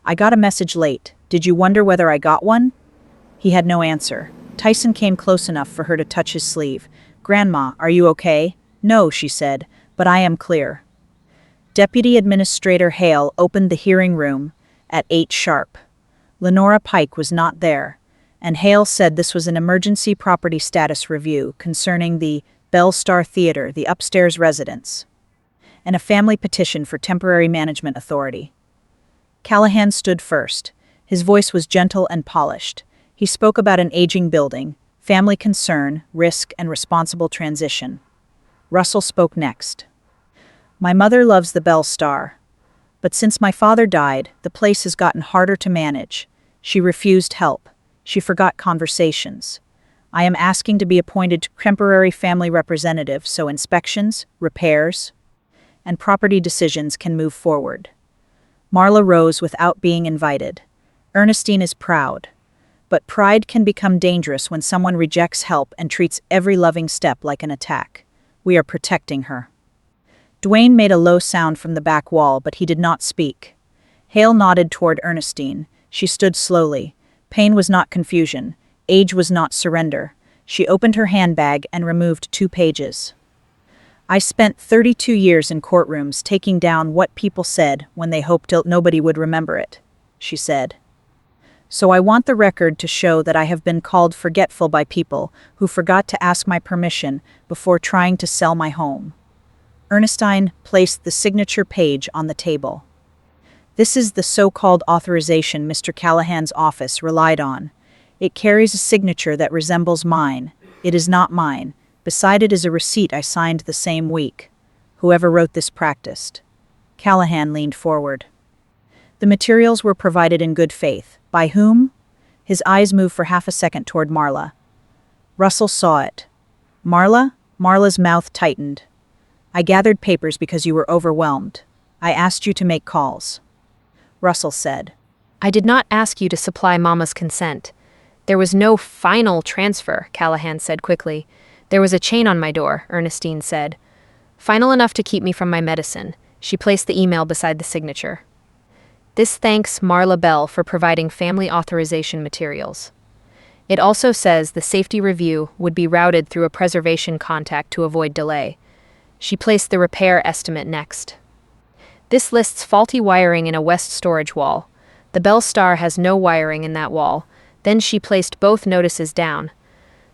"I got a message late. Did you wonder whether I got one?" He had no answer. Tyson came close enough for her to touch his sleeve. "Grandma, are you okay?" "No," she said, "but I am clear." Deputy Administrator Hale opened the hearing room at 8 sharp. Lenora Pike was not there, and Hale said this was an emergency property status review concerning the Bell Star Theater, the upstairs residence, and a family petition for temporary management authority. Callahan stood first. His voice was gentle and polished. He spoke about an aging building, family concern, risk, and responsible transition. Russell spoke next. "My mother loves the Bell Star, but since my father died, the place has gotten harder to manage. She refused help. She forgot conversations. I am asking to be appointed temporary family representative so inspections, repairs, and property decisions can move forward." Marla rose without being invited. Ernestine is proud. But pride can become dangerous when someone rejects help and treats every loving step like an attack. We are protecting her. Dwayne made a low sound from the back wall, but he did not speak. Hale nodded toward Ernestine. She stood slowly. Pain was not confusion. Age was not surrender. She opened her handbag and removed 2 pages. "I spent 32 years in courtrooms taking down what people said when they hoped nobody would remember it," she said. "So I want the record to show that I have been called forgetful by people who forgot to ask my permission before trying to sell my home." Ernestine placed the signature page on the table. "This is the so-called authorization Mr. Callahan's office relied on. It carries a signature that resembles mine. It is not mine. Beside it is a receipt I signed the same week. Whoever wrote this practiced." Callahan leaned forward. "The materials were provided in good faith. By whom?" His eyes moved for half a second toward Marla. Russell saw it. "Marla?" Marla's mouth tightened. "I gathered papers because you were overwhelmed. I asked you to make calls." Russell said. "I did not ask you to supply Mama's consent. There was no final transfer," Callahan said quickly. "There was a chain on my door," Ernestine said. "Final enough to keep me from my medicine." She placed the email beside the signature. "This thanks Marla Bell for providing family authorization materials." It also says the safety review would be routed through a preservation contact to avoid delay. She placed the repair estimate next. "This lists faulty wiring in a west storage wall. The Bell Star has no wiring in that wall." Then she placed both notices down.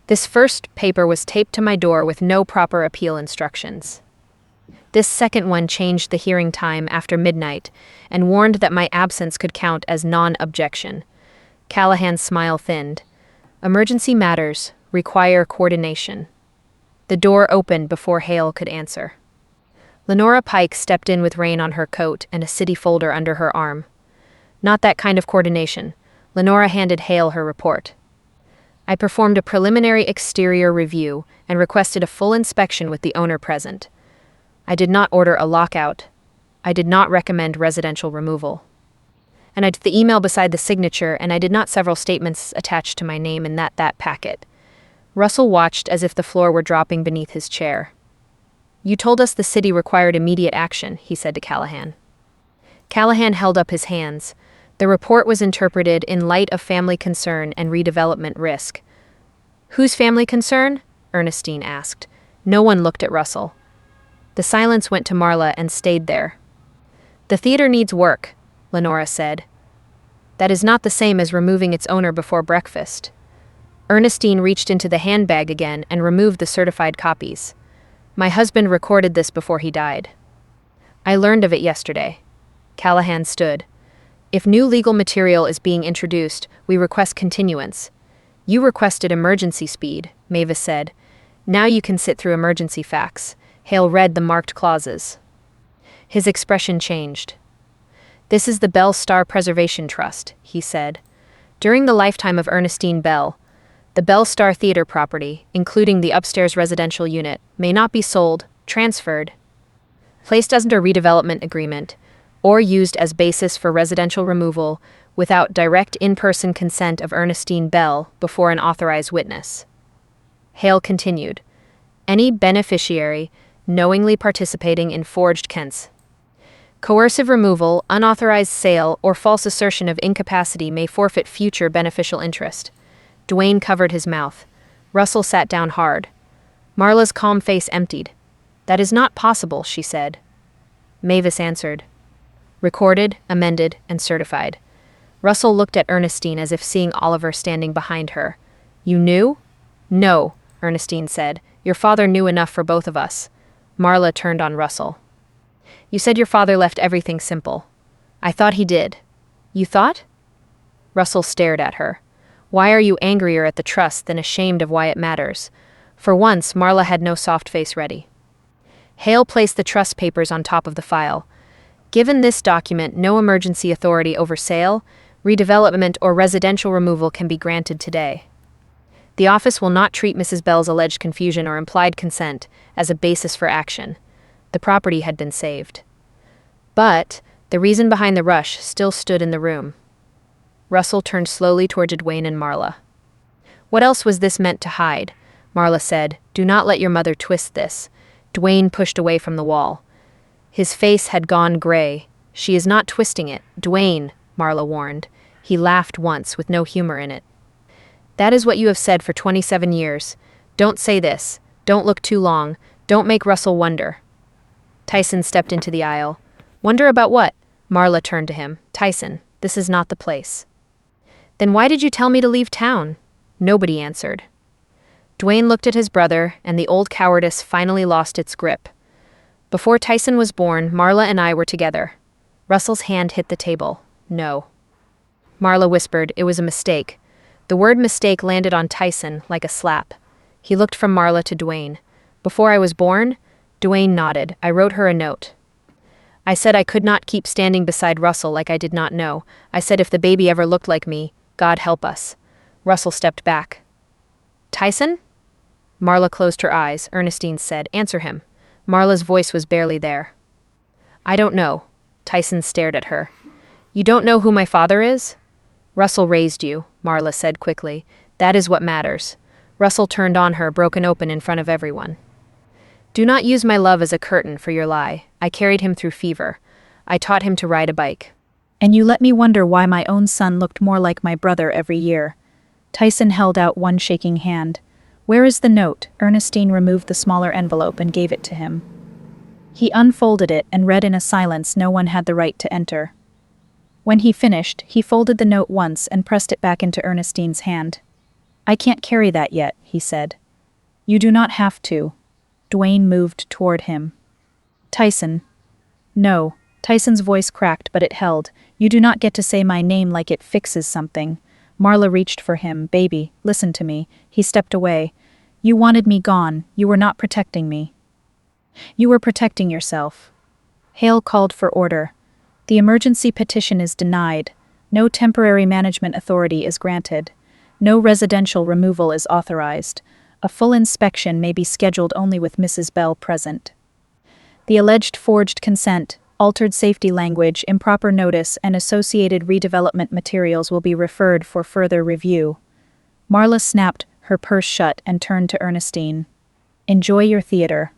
"This first paper was taped to my door with no proper appeal instructions. This second one changed the hearing time after midnight and warned that my absence could count as non-objection." Callahan's smile thinned. "Emergency matters require coordination." The door opened before Hale could answer. Lenora Pike stepped in with rain on her coat and a city folder under her arm. "Not that kind of coordination." Lenora handed Hale her report. "I performed a preliminary exterior review and requested a full inspection with the owner present. I did not order a lockout. I did not recommend residential removal. And I did the email beside the signature, and I did not several statements attached to my name in that packet." Russell watched as if the floor were dropping beneath his chair. "You told us the city required immediate action," he said to Callahan. Callahan held up his hands. The report was interpreted in light of family concern and redevelopment risk. "Whose family concern?" Ernestine asked. No one looked at Russell. The silence went to Marla and stayed there. "The theater needs work," Lenora said. "That is not the same as removing its owner before breakfast." Ernestine reached into the handbag again and removed the certified copies. "My husband recorded this before he died. I learned of it yesterday." Callahan stood. "If new legal material is being introduced, we request continuance. You requested emergency speed, Mavis said. Now you can sit through emergency facts. Hale read the marked clauses. His expression changed. This is the Bell Star Preservation Trust, he said. During the lifetime of Ernestine Bell, the Bell Star Theater property, including the upstairs residential unit, may not be sold, transferred, placed under redevelopment agreement, or used as basis for residential removal without direct in-person consent of Ernestine Bell before an authorized witness. Hale continued. Any beneficiary knowingly participating in forged consents, coercive removal, unauthorized sale, or false assertion of incapacity may forfeit future beneficial interest. Dwayne covered his mouth. Russell sat down hard. Marla's calm face emptied. That is not possible, she said. Mavis answered. Recorded, amended, and certified. Russell looked at Ernestine as if seeing Oliver standing behind her. You knew? No, Ernestine said. Your father knew enough for both of us. Marla turned on Russell. You said your father left everything simple. I thought he did. You thought? Russell stared at her. Why are you angrier at the trust than ashamed of why it matters? For once, Marla had no soft face ready. Hale placed the trust papers on top of the file. Given this document, no emergency authority over sale, redevelopment, or residential removal can be granted today. The office will not treat Mrs. Bell's alleged confusion or implied consent as a basis for action. The property had been saved. But the reason behind the rush still stood in the room. Russell turned slowly toward Dwayne and Marla. What else was this meant to hide? Marla said, Do not let your mother twist this. Dwayne pushed away from the wall. His face had gone gray. She is not twisting it, Dwayne, Marla warned. He laughed once with no humor in it. That is what you have said for 27 years. Don't say this. Don't look too long. Don't make Russell wonder. Tyson stepped into the aisle. Wonder about what? Marla turned to him. Tyson, this is not the place. Then why did you tell me to leave town? Nobody answered. Dwayne looked at his brother, and the old cowardice finally lost its grip. Before Tyson was born, Marla and I were together. Russell's hand hit the table. No. Marla whispered, It was a mistake. The word mistake landed on Tyson like a slap. He looked from Marla to Dwayne. Before I was born? Dwayne nodded. I wrote her a note. I said I could not keep standing beside Russell like I did not know. I said if the baby ever looked like me, God help us. Russell stepped back. Tyson? Marla closed her eyes. Ernestine said, Answer him. Marla's voice was barely there. I don't know. Tyson stared at her. You don't know who my father is? Russell raised you, Marla said quickly. That is what matters. Russell turned on her, broken open in front of everyone. Do not use my love as a curtain for your lie. I carried him through fever. I taught him to ride a bike. And you let me wonder why my own son looked more like my brother every year. Tyson held out one shaking hand. Where is the note? Ernestine removed the smaller envelope and gave it to him. He unfolded it and read in a silence no one had the right to enter. When he finished, he folded the note once and pressed it back into Ernestine's hand. I can't carry that yet, he said. You do not have to. Dwayne moved toward him. Tyson. No. Tyson's voice cracked, but it held. You do not get to say my name like it fixes something. Marla reached for him. Baby, listen to me. He stepped away. You wanted me gone. You were not protecting me. You were protecting yourself. Hale called for order. The emergency petition is denied. No temporary management authority is granted. No residential removal is authorized. A full inspection may be scheduled only with Mrs. Bell present. The alleged forged consent, altered safety language, improper notice, and associated redevelopment materials will be referred for further review. Marla snapped her purse shut and turned to Ernestine. Enjoy your theater.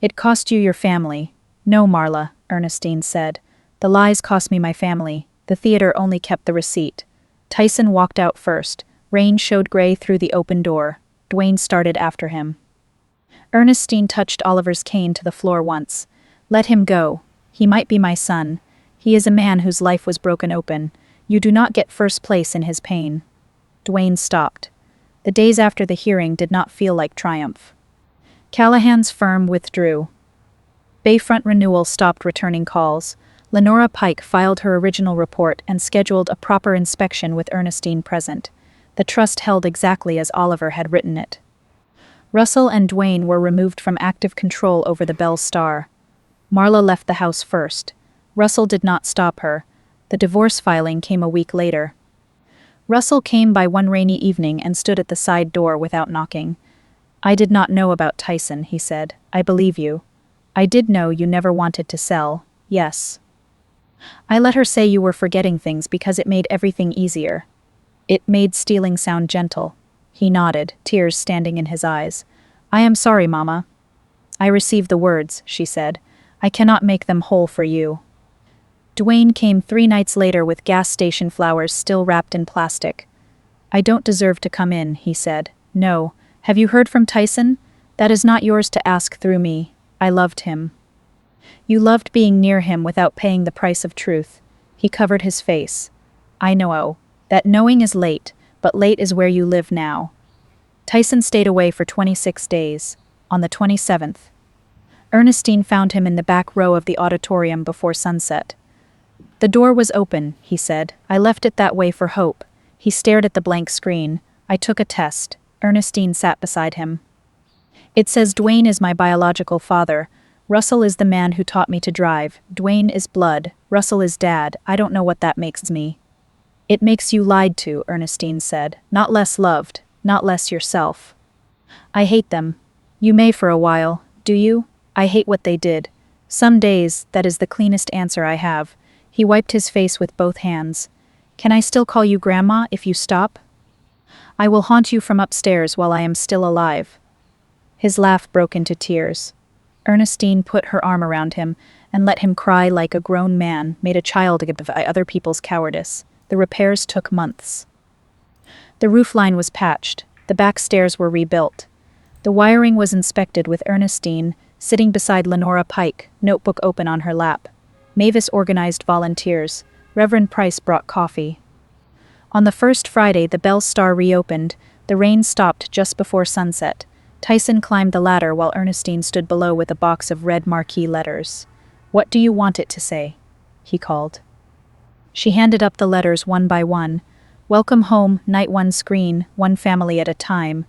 It cost you your family. No, Marla, Ernestine said. The lies cost me my family. The theater only kept the receipt. Tyson walked out first. Rain showed gray through the open door. Dwayne started after him. Ernestine touched Oliver's cane to the floor once. Let him go. He might be my son. He is a man whose life was broken open. You do not get first place in his pain. Dwayne stopped. The days after the hearing did not feel like triumph. Callahan's firm withdrew. Bayfront Renewal stopped returning calls. Lenora Pike filed her original report and scheduled a proper inspection with Ernestine present. The trust held exactly as Oliver had written it. Russell and Dwayne were removed from active control over the Bell Star. Marla left the house first. Russell did not stop her. The divorce filing came a week later. Russell came by one rainy evening and stood at the side door without knocking. "I did not know about Tyson," he said. "I believe you. I did know you never wanted to sell. Yes. I let her say you were forgetting things because it made everything easier. It made stealing sound gentle." He nodded, tears standing in his eyes. "I am sorry, Mama." "I received the words," she said. "I cannot make them whole for you." Dwayne came 3 nights later with gas station flowers still wrapped in plastic. "I don't deserve to come in," he said. "No. Have you heard from Tyson? That is not yours to ask through me. I loved him." "You loved being near him without paying the price of truth." He covered his face. "I know. That knowing is late, but late is where you live now." Tyson stayed away for 26 days. On the 27th, Ernestine found him in the back row of the auditorium before sunset. "The door was open," he said. "I left it that way for hope." He stared at the blank screen. "I took a test." Ernestine sat beside him. "It says Dwayne is my biological father. Russell is the man who taught me to drive. Dwayne is blood. Russell is dad. I don't know what that makes me." "It makes you lied to," Ernestine said. "Not less loved. Not less yourself." "I hate them." "You may for a while. Do you?" "I hate what they did. Some days, that is the cleanest answer I have." He wiped his face with both hands. "Can I still call you Grandma if you stop?" "I will haunt you from upstairs while I am still alive." His laugh broke into tears. Ernestine put her arm around him and let him cry like a grown man made a child by other people's cowardice. The repairs took months. The roof line was patched. The back stairs were rebuilt. The wiring was inspected with Ernestine sitting beside Lenora Pike, notebook open on her lap. Mavis organized volunteers. Reverend Price brought coffee. On the first Friday the Bell Star reopened. The rain stopped just before sunset. Tyson climbed the ladder while Ernestine stood below with a box of red marquee letters. "What do you want it to say?" he called. She handed up the letters one by one. "Welcome home, night one screen, one family at a time."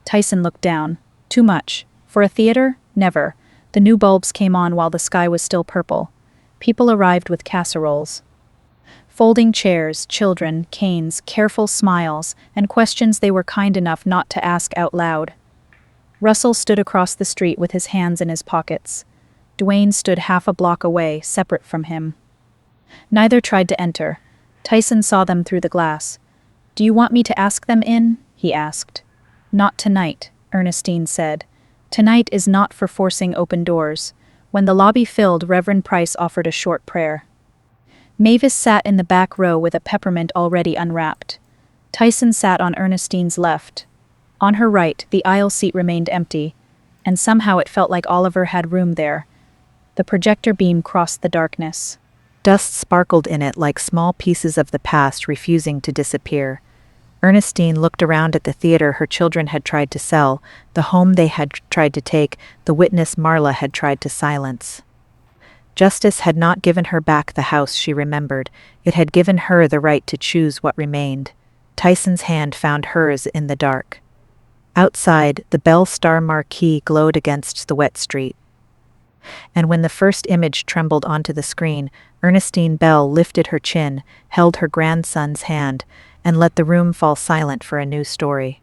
Tyson looked down. "Too much. For a theater? Never." The new bulbs came on while the sky was still purple. People arrived with casseroles. Folding chairs, children, canes, careful smiles, and questions they were kind enough not to ask out loud. Russell stood across the street with his hands in his pockets. Dwayne stood half a block away, separate from him. Neither tried to enter. Tyson saw them through the glass. "Do you want me to ask them in?" he asked. "Not tonight," Ernestine said. "Tonight is not for forcing open doors." When the lobby filled, Reverend Price offered a short prayer. Mavis sat in the back row with a peppermint already unwrapped. Tyson sat on Ernestine's left. On her right, the aisle seat remained empty, and somehow it felt like Oliver had room there. The projector beam crossed the darkness. Dust sparkled in it like small pieces of the past refusing to disappear. Ernestine looked around at the theater her children had tried to sell, the home they had tried to take, the witness Marla had tried to silence. Justice had not given her back the house she remembered. It had given her the right to choose what remained. Tyson's hand found hers in the dark. Outside, the Bell Star marquee glowed against the wet street. And when the first image trembled onto the screen, Ernestine Bell lifted her chin, held her grandson's hand, and let the room fall silent for a new story.